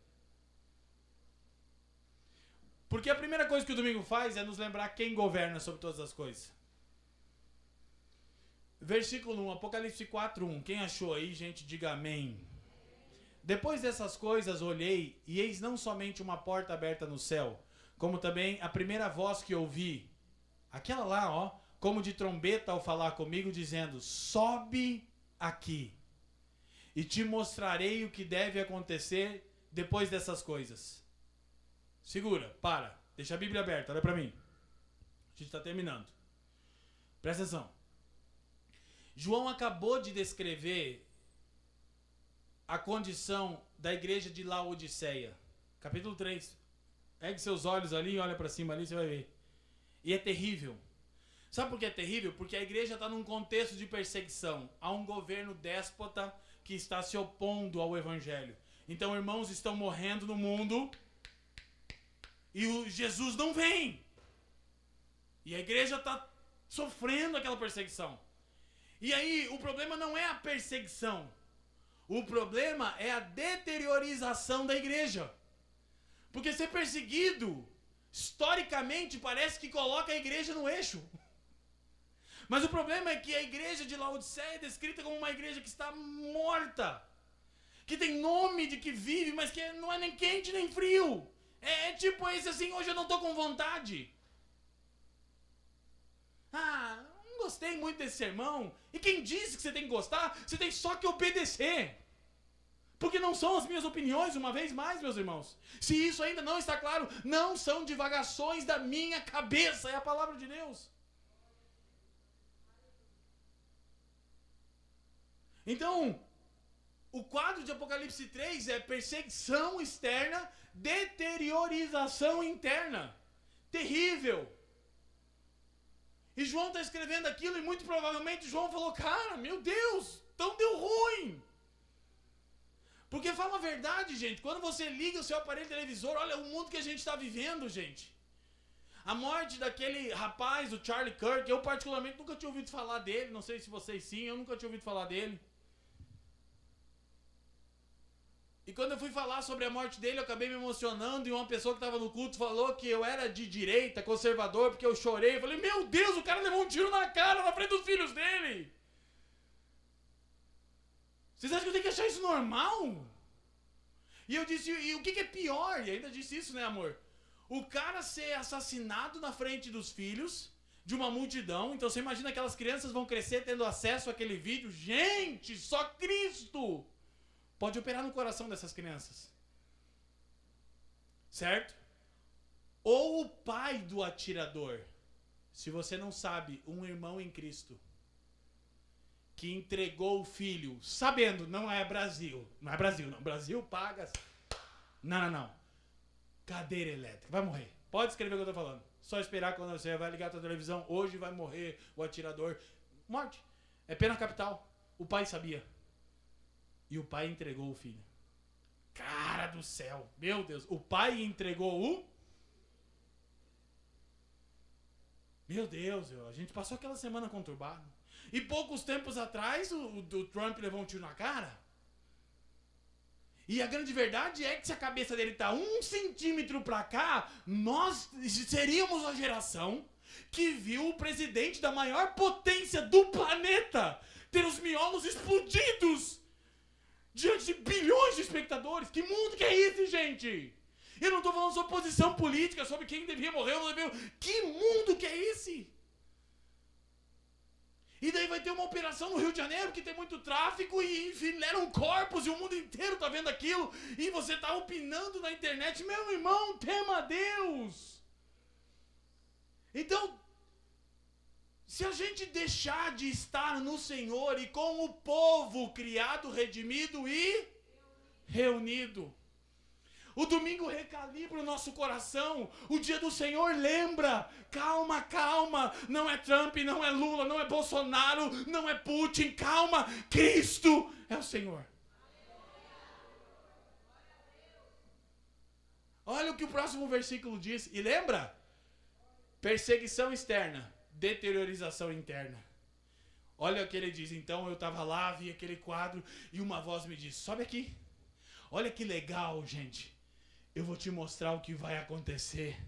Speaker 1: Porque a primeira coisa que o domingo faz é nos lembrar quem governa sobre todas as coisas. Versículo 1, Apocalipse 4, 1. Quem achou aí, gente, diga amém. Depois dessas coisas olhei, e eis não somente uma porta aberta no céu, como também a primeira voz que ouvi, aquela lá, ó, como de trombeta ao falar comigo, dizendo, sobe aqui, e te mostrarei o que deve acontecer depois dessas coisas. Segura, para, deixa a Bíblia aberta, olha pra mim. A gente está terminando. Presta atenção. João acabou de descrever a condição da igreja de Laodiceia. Capítulo 3. Pegue seus olhos ali e olha para cima ali, você vai ver. E é terrível. Sabe por que é terrível? Porque a igreja está num contexto de perseguição. Há um governo déspota que está se opondo ao evangelho. Então irmãos estão morrendo no mundo e o Jesus não vem. E a igreja está sofrendo aquela perseguição. E aí o problema não é a perseguição. O problema é a deteriorização da igreja. Porque ser perseguido, historicamente, parece que coloca a igreja no eixo. Mas o problema é que a igreja de Laodiceia é descrita como uma igreja que está morta. Que tem nome de que vive, mas que não é nem quente nem frio. É tipo esse assim, hoje eu não estou com vontade. Ah, não gostei muito desse sermão. E quem disse que você tem que gostar, você tem só que obedecer. Porque não são as minhas opiniões, uma vez mais, meus irmãos. Se isso ainda não está claro, não são divagações da minha cabeça, é a palavra de Deus. Então, o quadro de Apocalipse 3 é perseguição externa, deteriorização interna. Terrível. E João está escrevendo aquilo e muito provavelmente João falou, cara, meu Deus, então deu ruim. Porque fala a verdade, gente, quando você liga o seu aparelho televisor, olha o mundo que a gente está vivendo, gente. A morte daquele rapaz, o Charlie Kirk, eu particularmente nunca tinha ouvido falar dele. Não sei se vocês sim, eu nunca tinha ouvido falar dele. E quando eu fui falar sobre a morte dele, eu acabei me emocionando. E uma pessoa que estava no culto falou que eu era de direita, conservador, porque eu chorei. Eu falei, meu Deus, o cara levou um tiro na cara, na frente dos filhos dele. Vocês acham que eu tenho que achar isso normal? E eu disse, e o que é pior? E ainda disse isso, né, amor? O cara ser assassinado na frente dos filhos de uma multidão. Então você imagina que aquelas crianças vão crescer tendo acesso àquele vídeo. Gente, só Cristo pode operar no coração dessas crianças. Certo? Ou o pai do atirador. Se você não sabe, um irmão em Cristo que entregou o filho, sabendo, não é Brasil. Não é Brasil, não. Brasil paga. Não. Cadeira elétrica. Vai morrer. Pode escrever o que eu tô falando. Só esperar quando você vai ligar a tua televisão. Hoje vai morrer o atirador. Morte. É pena capital. O pai sabia. E o pai entregou o filho. Cara do céu. Meu Deus. O pai entregou o... Meu Deus. A gente passou aquela semana conturbada. E poucos tempos atrás, o Trump levou um tiro na cara. E a grande verdade é que se a cabeça dele tá 1 centímetro pra cá, nós seríamos a geração que viu o presidente da maior potência do planeta ter os miolos explodidos diante de bilhões de espectadores. Que mundo que é esse, gente? Eu não tô falando sobre posição política, sobre quem devia morrer ou não devia. Que mundo que é esse? E daí vai ter uma operação no Rio de Janeiro que tem muito tráfico e enfileiram corpos e o mundo inteiro tá vendo aquilo. E você tá opinando na internet. Meu irmão, tema a Deus. Então, se a gente deixar de estar no Senhor e com o povo criado, redimido e reunido, o domingo recalibra o nosso coração. O dia do Senhor lembra. Calma, calma. Não é Trump, não é Lula, não é Bolsonaro, não é Putin. Calma. Cristo é o Senhor. Olha o que o próximo versículo diz. E lembra? Perseguição externa, deteriorização interna. Olha o que ele diz. Então eu estava lá, vi aquele quadro e uma voz me disse, sobe aqui. Olha que legal, gente. Eu vou te mostrar o que vai acontecer.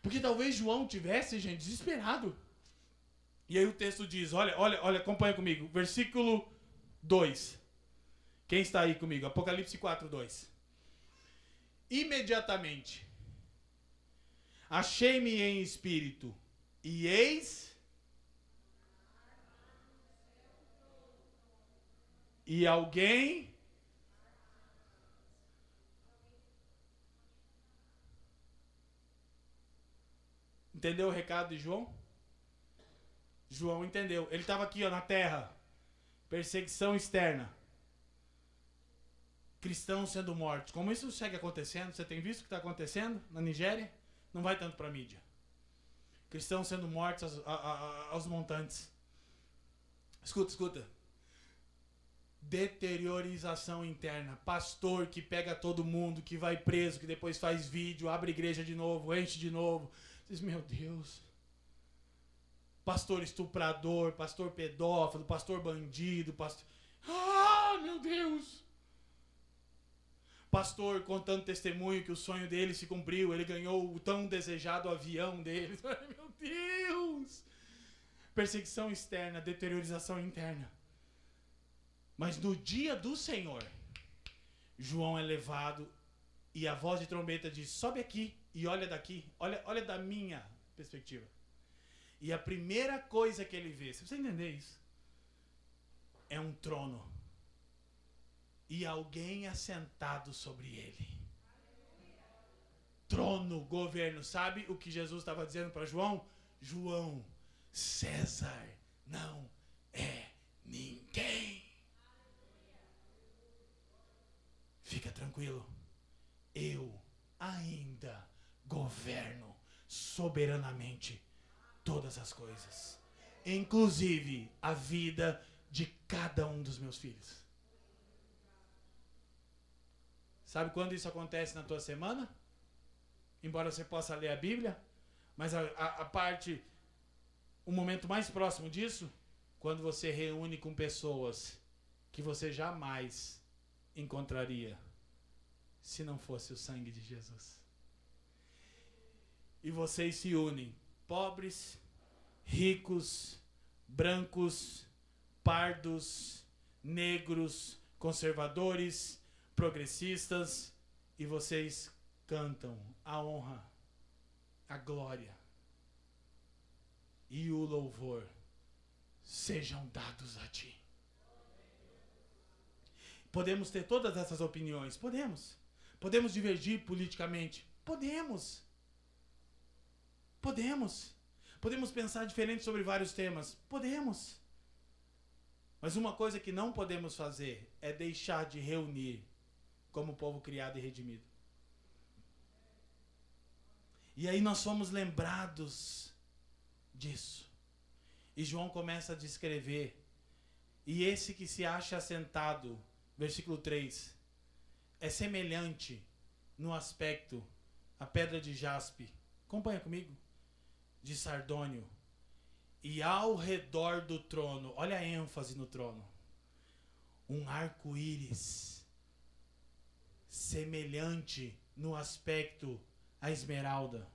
Speaker 1: Porque talvez João tivesse, gente, desesperado. E aí o texto diz, olha, acompanha comigo. Versículo 2. Quem está aí comigo? Apocalipse 4, 2. Imediatamente, achei-me em espírito, e eis... E alguém... Entendeu o recado de João? João entendeu. Ele estava aqui, ó, na terra. Perseguição externa. Cristãos sendo mortos. Como isso segue acontecendo? Você tem visto o que está acontecendo na Nigéria? Não vai tanto para a mídia. Cristãos sendo mortos aos montantes. Escuta. Deteriorização interna. Pastor que pega todo mundo, que vai preso, que depois faz vídeo, abre igreja de novo, enche de novo. Diz, meu Deus. Pastor estuprador, pastor pedófilo, pastor bandido, pastor... Ah, meu Deus! Pastor contando testemunho que o sonho dele se cumpriu, ele ganhou o tão desejado avião dele. Ai, meu Deus! Perseguição externa, deteriorização interna. Mas no dia do Senhor, João é levado e a voz de trombeta diz, sobe aqui e olha daqui, olha da minha perspectiva. E a primeira coisa que ele vê, se você entender isso, é um trono. E alguém assentado sobre ele. Trono, governo. Sabe o que Jesus estava dizendo para João? João, César não é ninguém. Fica tranquilo. Eu ainda governo soberanamente todas as coisas, inclusive a vida de cada um dos meus filhos. Sabe quando isso acontece na tua semana? Embora você possa ler a Bíblia, Mas a parte, o momento mais próximo disso, quando você reúne com pessoas que você jamais encontraria se não fosse o sangue de Jesus. E vocês se unem, pobres, ricos, brancos, pardos, negros, conservadores, progressistas, e vocês cantam a honra, a glória e o louvor sejam dados a ti. Podemos ter todas essas opiniões, podemos divergir politicamente, podemos pensar diferente sobre vários temas, mas uma coisa que não podemos fazer é deixar de reunir como povo criado e redimido. E aí nós fomos lembrados disso. E João começa a descrever. E esse que se acha assentado, versículo 3, é semelhante no aspecto à pedra de jaspe. Acompanha comigo. De sardônio. E ao redor do trono, olha a ênfase no trono, um arco-íris semelhante no aspecto à esmeralda.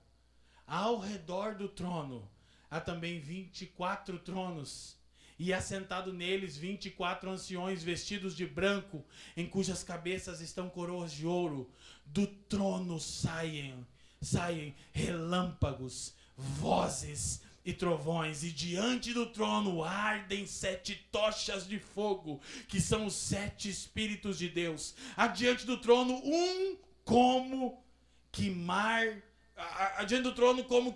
Speaker 1: Ao redor do trono há também 24 tronos, e assentado neles 24 anciões vestidos de branco, em cujas cabeças estão coroas de ouro. Do trono saem relâmpagos, vozes e trovões, e diante do trono ardem 7 tochas de fogo, que são os 7 Espíritos de Deus. Adiante do trono como que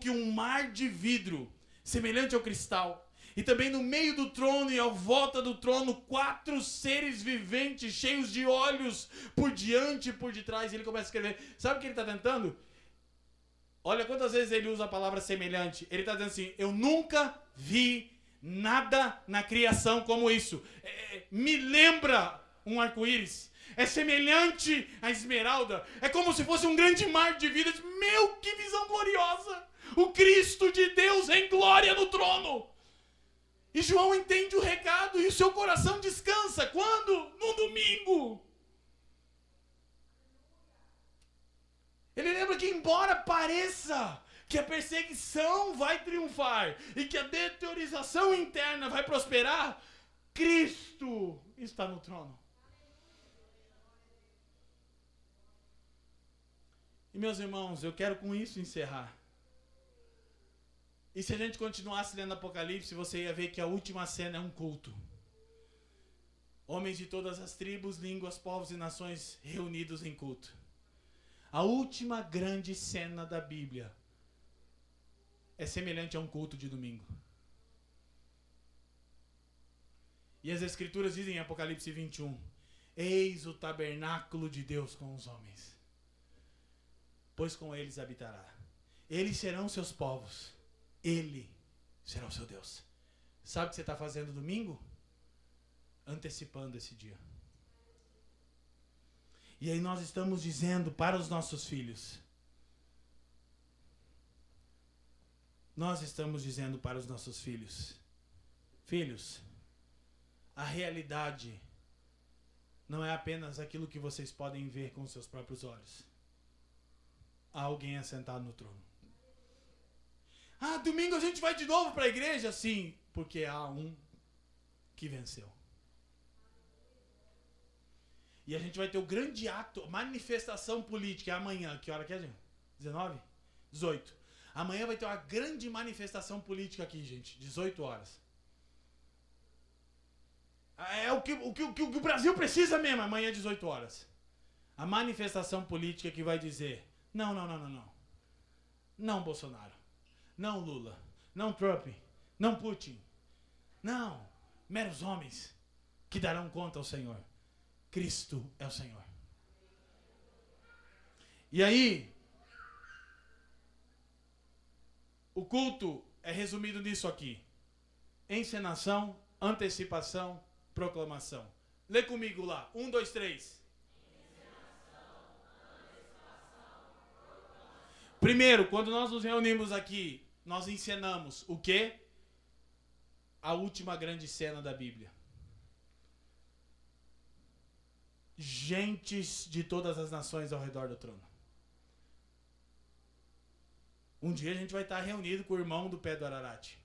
Speaker 1: um mar de vidro, semelhante ao cristal. E também no meio do trono e à volta do trono 4 seres viventes, cheios de olhos, por diante e por detrás. E ele começa a escrever. Sabe o que ele está tentando? Olha quantas vezes ele usa a palavra semelhante. Ele está dizendo assim: eu nunca vi nada na criação como isso. Me lembra um arco-íris. É semelhante à esmeralda. É como se fosse um grande mar de vida. Meu, que visão gloriosa! O Cristo de Deus em glória no trono. E João entende o recado e o seu coração descansa. Quando? No domingo. Ele lembra que, embora pareça que a perseguição vai triunfar e que a deteriorização interna vai prosperar, Cristo está no trono. E, meus irmãos, eu quero com isso encerrar. E se a gente continuasse lendo Apocalipse, você ia ver que a última cena é um culto. Homens de todas as tribos, línguas, povos e nações reunidos em culto. A última grande cena da Bíblia é semelhante a um culto de domingo. E as Escrituras dizem em Apocalipse 21, eis o tabernáculo de Deus com os homens, pois com eles habitará. Eles serão seus povos, ele será o seu Deus. Sabe o que você está fazendo domingo? Antecipando esse dia. E aí nós estamos dizendo para os nossos filhos. Filhos, a realidade não é apenas aquilo que vocês podem ver com seus próprios olhos. Há alguém assentado no trono. Domingo a gente vai de novo para a igreja? Sim, porque há um que venceu. E a gente vai ter o grande ato, manifestação política, amanhã. Que hora que é, gente? 19? 18. Amanhã vai ter uma grande manifestação política aqui, gente. 18 horas. É o que o Brasil precisa mesmo, amanhã 18 horas. A manifestação política que vai dizer, não. Não Bolsonaro. Não Lula. Não Trump. Não Putin. Não. Meros homens que darão conta ao Senhor. Cristo é o Senhor. E aí, o culto é resumido nisso aqui: encenação, antecipação, proclamação. Lê comigo lá. 1, 2, 3. Primeiro, quando nós nos reunimos aqui, nós encenamos o quê? A última grande cena da Bíblia. Gentes de todas as nações ao redor do trono. Um dia a gente vai estar reunido com o irmão do pé do Ararat.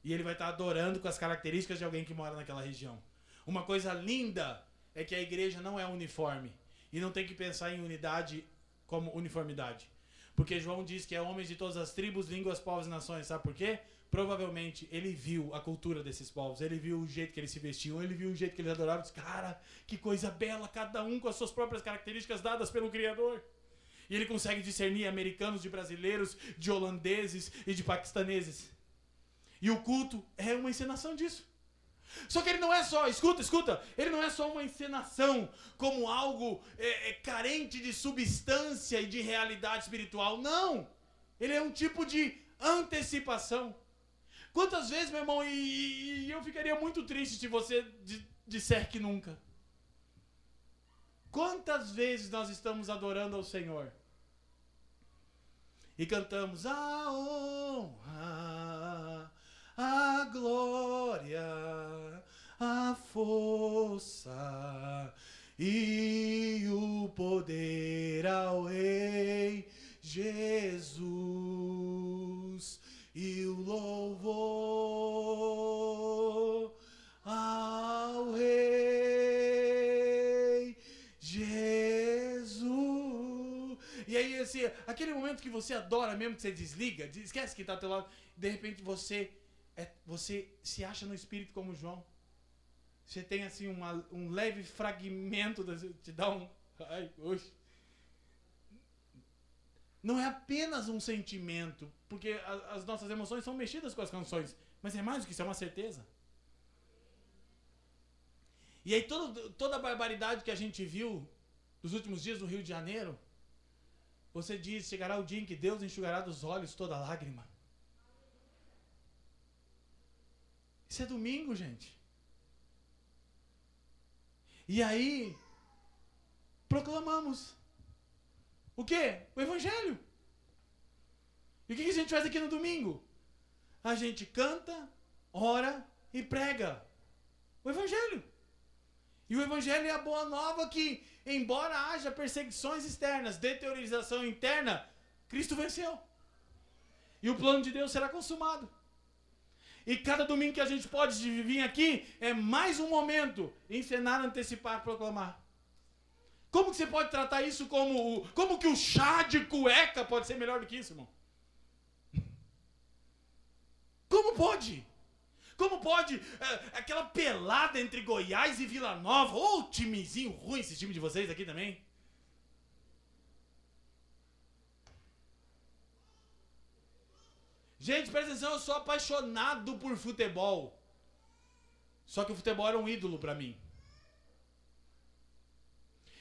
Speaker 1: E ele vai estar adorando com as características de alguém que mora naquela região. Uma coisa linda é que a igreja não é uniforme. E não tem que pensar em unidade como uniformidade. Porque João diz que é homens de todas as tribos, línguas, povos e nações. Sabe por quê? Provavelmente ele viu a cultura desses povos. Ele viu o jeito que eles se vestiam. Ele viu o jeito que eles adoravam. Disse, cara, que coisa bela. Cada um com as suas próprias características dadas pelo Criador. E ele consegue discernir americanos de brasileiros, de holandeses e de paquistaneses. E o culto é uma encenação disso. Só que ele não é só, escuta, ele não é só uma encenação como algo carente de substância e de realidade espiritual. Não! Ele é um tipo de antecipação. Quantas vezes, meu irmão, e eu ficaria muito triste se você disser que nunca. Quantas vezes nós estamos adorando ao Senhor e cantamos a honra, a glória, a força e o poder ao Rei Jesus e o louvor ao Rei Jesus. E aí, assim, aquele momento que você adora mesmo, que você desliga, esquece que está ao teu lado, de repente você se acha no espírito como João. Você tem assim um leve fragmento, te dá um... Ai, oxe. Não é apenas um sentimento, porque as nossas emoções são mexidas com as canções, mas é mais do que isso, é uma certeza. E aí toda a barbaridade que a gente viu nos últimos dias no Rio de Janeiro, você diz, chegará o dia em que Deus enxugará dos olhos toda lágrima. Isso é domingo, gente. E aí, proclamamos. O quê? O Evangelho. E o que a gente faz aqui no domingo? A gente canta, ora e prega. O Evangelho. E o Evangelho é a boa nova que, embora haja perseguições externas, deteriorização interna, Cristo venceu. E o plano de Deus será consumado. E cada domingo que a gente pode vir aqui é mais um momento, encenar, antecipar, proclamar. Como que você pode tratar isso como que o chá de cueca pode ser melhor do que isso, irmão? Como pode? Como pode aquela pelada entre Goiás e Vila Nova? Ô, timezinho ruim esse time de vocês aqui também. Gente, presta atenção, eu sou apaixonado por futebol. Só que o futebol era um ídolo pra mim.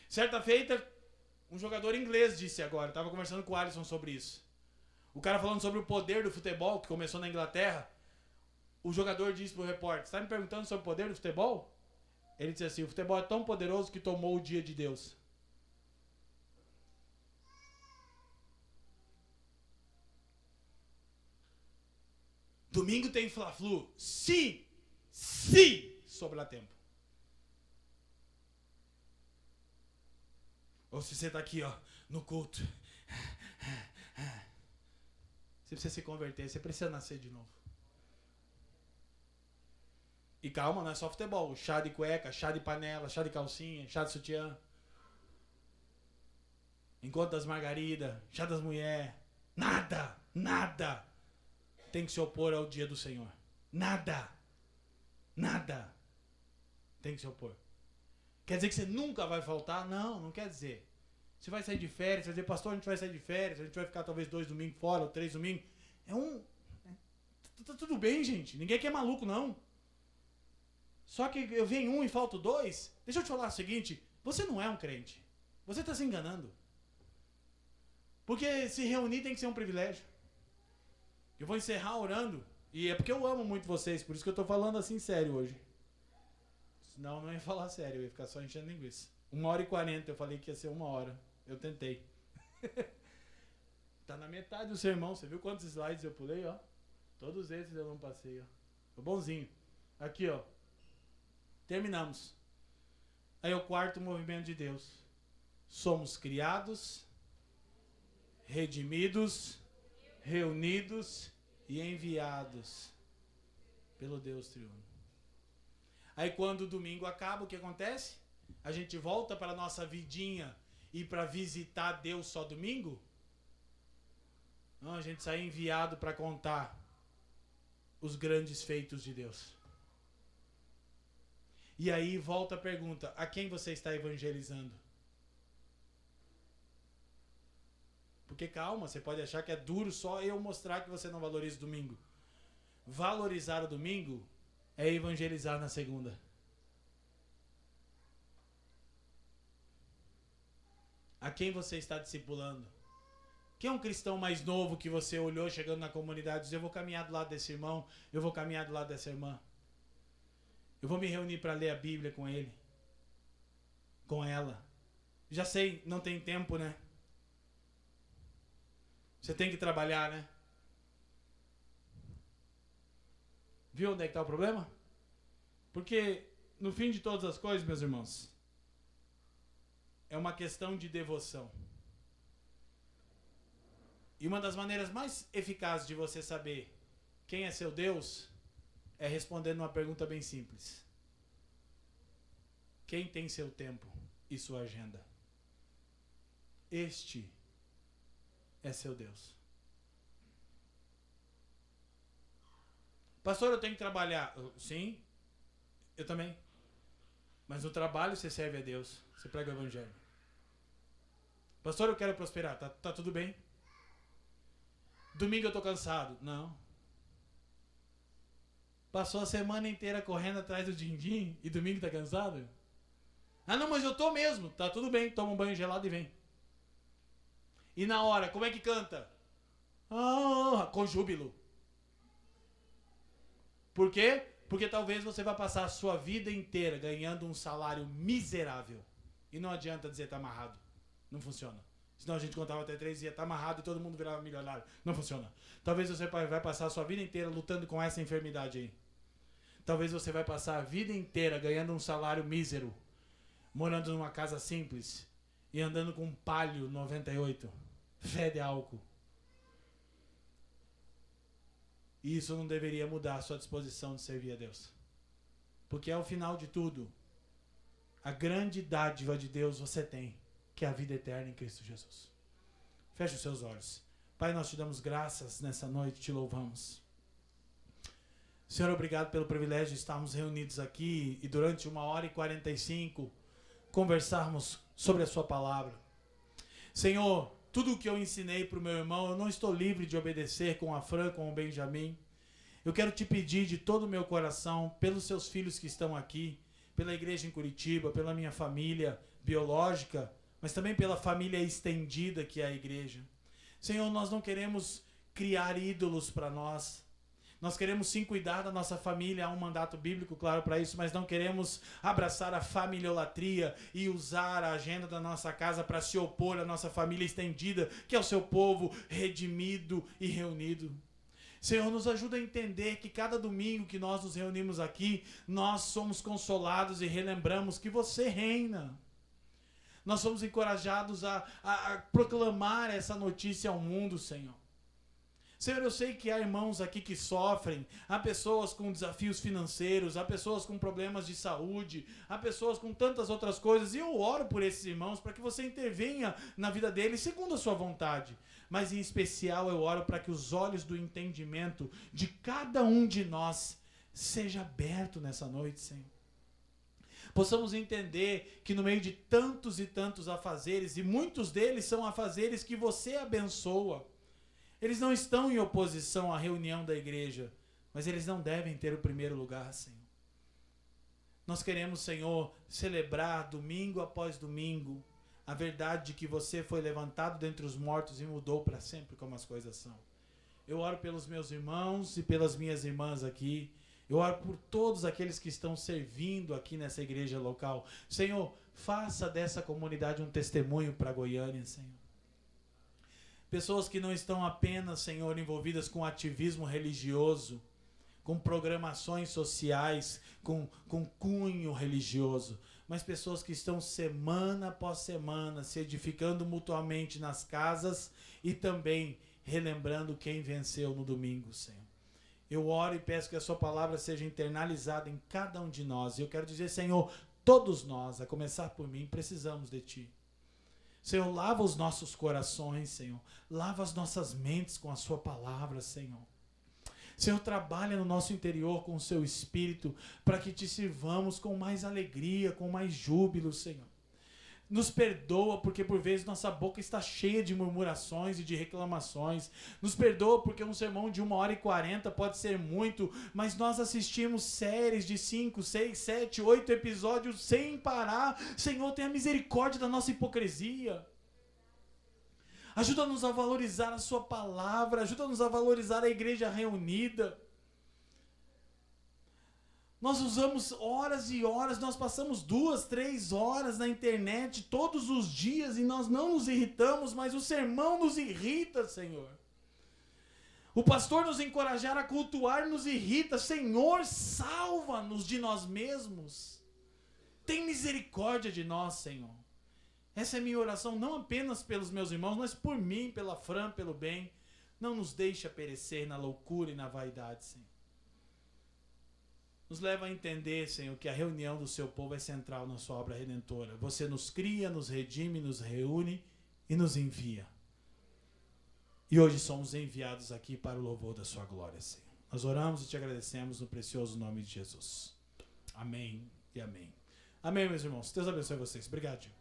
Speaker 1: Certa feita, um jogador inglês disse agora, eu tava conversando com o Alisson sobre isso. O cara falando sobre o poder do futebol, que começou na Inglaterra. O jogador disse pro repórter, você tá me perguntando sobre o poder do futebol? Ele disse assim, o futebol é tão poderoso que tomou o dia de Deus. Domingo tem Fla-Flu. Se sobrar tempo. Ou se você tá aqui, ó, no culto. Você precisa se converter, você precisa nascer de novo. E calma, não é só futebol. Chá de cueca, chá de panela, chá de calcinha, chá de sutiã. Encontro das margaridas, chá das mulheres. Nada tem que se opor ao dia do Senhor. Nada tem que se opor. Quer dizer que você nunca vai faltar? Não quer dizer. Você vai sair de férias, você vai dizer, pastor, a gente vai sair de férias, a gente vai ficar talvez 2 domingos fora, ou 3 domingos. Tá tudo bem, gente. Ninguém aqui é maluco, não. Só que eu venho um e falto 2. Deixa eu te falar o seguinte, você não é um crente. Você está se enganando. Porque se reunir tem que ser um privilégio. Eu vou encerrar orando. E é porque eu amo muito vocês, por isso que eu estou falando assim sério hoje. Senão eu não ia falar sério, eu ia ficar só enchendo linguiça. 1h40, eu falei que ia ser 1 hora. Eu tentei. Tá na metade do sermão. Você viu quantos slides eu pulei, ó? Todos esses eu não passei, ó. Foi bonzinho. Aqui, ó. Terminamos. Aí o quarto movimento de Deus. Somos criados, redimidos, reunidos e enviados pelo Deus triuno. Aí quando o domingo acaba, o que acontece? A gente volta para a nossa vidinha e para visitar Deus só domingo? Não, a gente sai enviado para contar os grandes feitos de Deus. E aí volta a pergunta, a quem você está evangelizando? Porque calma, você pode achar que é duro só eu mostrar que você não valoriza o domingo. Valorizar o domingo é evangelizar na segunda. A quem você está discipulando? Quem é um cristão mais novo que você olhou chegando na comunidade e disse, eu vou caminhar do lado desse irmão, eu vou caminhar do lado dessa irmã. Eu vou me reunir para ler a Bíblia com ele. Com ela. Já sei, não tem tempo, né? Você tem que trabalhar, né? Viu onde é que está o problema? Porque no fim de todas as coisas, meus irmãos, é uma questão de devoção. E uma das maneiras mais eficazes de você saber quem é seu Deus é respondendo uma pergunta bem simples. Quem tem seu tempo e sua agenda? Este é seu Deus. Pastor, eu tenho que trabalhar. Sim, eu também. Mas no trabalho você serve a Deus. Você prega o evangelho. Pastor, eu quero prosperar. Tá tudo bem. Domingo eu tô cansado. Não. Passou a semana inteira correndo atrás do din-din e domingo tá cansado? Ah, não, mas eu tô mesmo. Tá tudo bem. Toma um banho gelado e vem. E na hora, como é que canta? Ah, com júbilo. Por quê? Porque talvez você vai passar a sua vida inteira ganhando um salário miserável. E não adianta dizer tá amarrado. Não funciona. Senão a gente contava até 3 e ia tá amarrado e todo mundo virava milionário. Não funciona. Talvez você vai passar a sua vida inteira lutando com essa enfermidade aí. Talvez você vai passar a vida inteira ganhando um salário mísero. Morando numa casa simples. E andando com um Palio 98. Fede álcool. E isso não deveria mudar a sua disposição de servir a Deus. Porque ao final de tudo, a grande dádiva de Deus você tem, que é a vida eterna em Cristo Jesus. Feche os seus olhos. Pai, nós te damos graças nessa noite, te louvamos. Senhor, obrigado pelo privilégio de estarmos reunidos aqui e durante 1h45 conversarmos sobre a sua palavra. Senhor, tudo o que eu ensinei para o meu irmão, eu não estou livre de obedecer com a Fran, com o Benjamin. Eu quero te pedir de todo o meu coração, pelos seus filhos que estão aqui, pela igreja em Curitiba, pela minha família biológica, mas também pela família estendida que é a igreja. Senhor, nós não queremos criar ídolos para nós. Nós queremos sim cuidar da nossa família, há um mandato bíblico claro para isso, mas não queremos abraçar a familiolatria e usar a agenda da nossa casa para se opor à nossa família estendida, que é o seu povo redimido e reunido. Senhor, nos ajuda a entender que cada domingo que nós nos reunimos aqui, nós somos consolados e relembramos que você reina. Nós somos encorajados a proclamar essa notícia ao mundo, Senhor. Senhor, eu sei que há irmãos aqui que sofrem, há pessoas com desafios financeiros, há pessoas com problemas de saúde, há pessoas com tantas outras coisas, e eu oro por esses irmãos para que você intervenha na vida deles segundo a sua vontade. Mas em especial eu oro para que os olhos do entendimento de cada um de nós seja aberto nessa noite, Senhor. Possamos entender que no meio de tantos e tantos afazeres, e muitos deles são afazeres que você abençoa, eles não estão em oposição à reunião da igreja, mas eles não devem ter o primeiro lugar, Senhor. Nós queremos, Senhor, celebrar domingo após domingo a verdade de que você foi levantado dentre os mortos e mudou para sempre como as coisas são. Eu oro pelos meus irmãos e pelas minhas irmãs aqui. Eu oro por todos aqueles que estão servindo aqui nessa igreja local. Senhor, faça dessa comunidade um testemunho para Goiânia, Senhor. Pessoas que não estão apenas, Senhor, envolvidas com ativismo religioso, com programações sociais, com cunho religioso, mas pessoas que estão semana após semana se edificando mutuamente nas casas e também relembrando quem venceu no domingo, Senhor. Eu oro e peço que a sua palavra seja internalizada em cada um de nós. E eu quero dizer, Senhor, todos nós, a começar por mim, precisamos de Ti. Senhor, lava os nossos corações, Senhor. Lava as nossas mentes com a sua palavra, Senhor. Senhor, trabalha no nosso interior com o seu Espírito para que Te sirvamos com mais alegria, com mais júbilo, Senhor. Nos perdoa porque por vezes nossa boca está cheia de murmurações e de reclamações. Nos perdoa porque um sermão de 1h40 pode ser muito, mas nós assistimos séries de 5, 6, 7, 8 episódios sem parar. Senhor, tenha misericórdia da nossa hipocrisia. Ajuda-nos a valorizar a sua palavra, ajuda-nos a valorizar a igreja reunida. Nós usamos horas e horas, nós passamos 2, 3 horas na internet todos os dias e nós não nos irritamos, mas o sermão nos irrita, Senhor. O pastor nos encorajar a cultuar nos irrita. Senhor, salva-nos de nós mesmos. Tem misericórdia de nós, Senhor. Essa é a minha oração, não apenas pelos meus irmãos, mas por mim, pela Fran, pelo bem. Não nos deixa perecer na loucura e na vaidade, Senhor. Nos leva a entender, Senhor, que a reunião do seu povo é central na sua obra redentora. Você nos cria, nos redime, nos reúne e nos envia. E hoje somos enviados aqui para o louvor da sua glória, Senhor. Nós oramos e te agradecemos no precioso nome de Jesus. Amém e amém. Amém, meus irmãos. Deus abençoe vocês. Obrigado.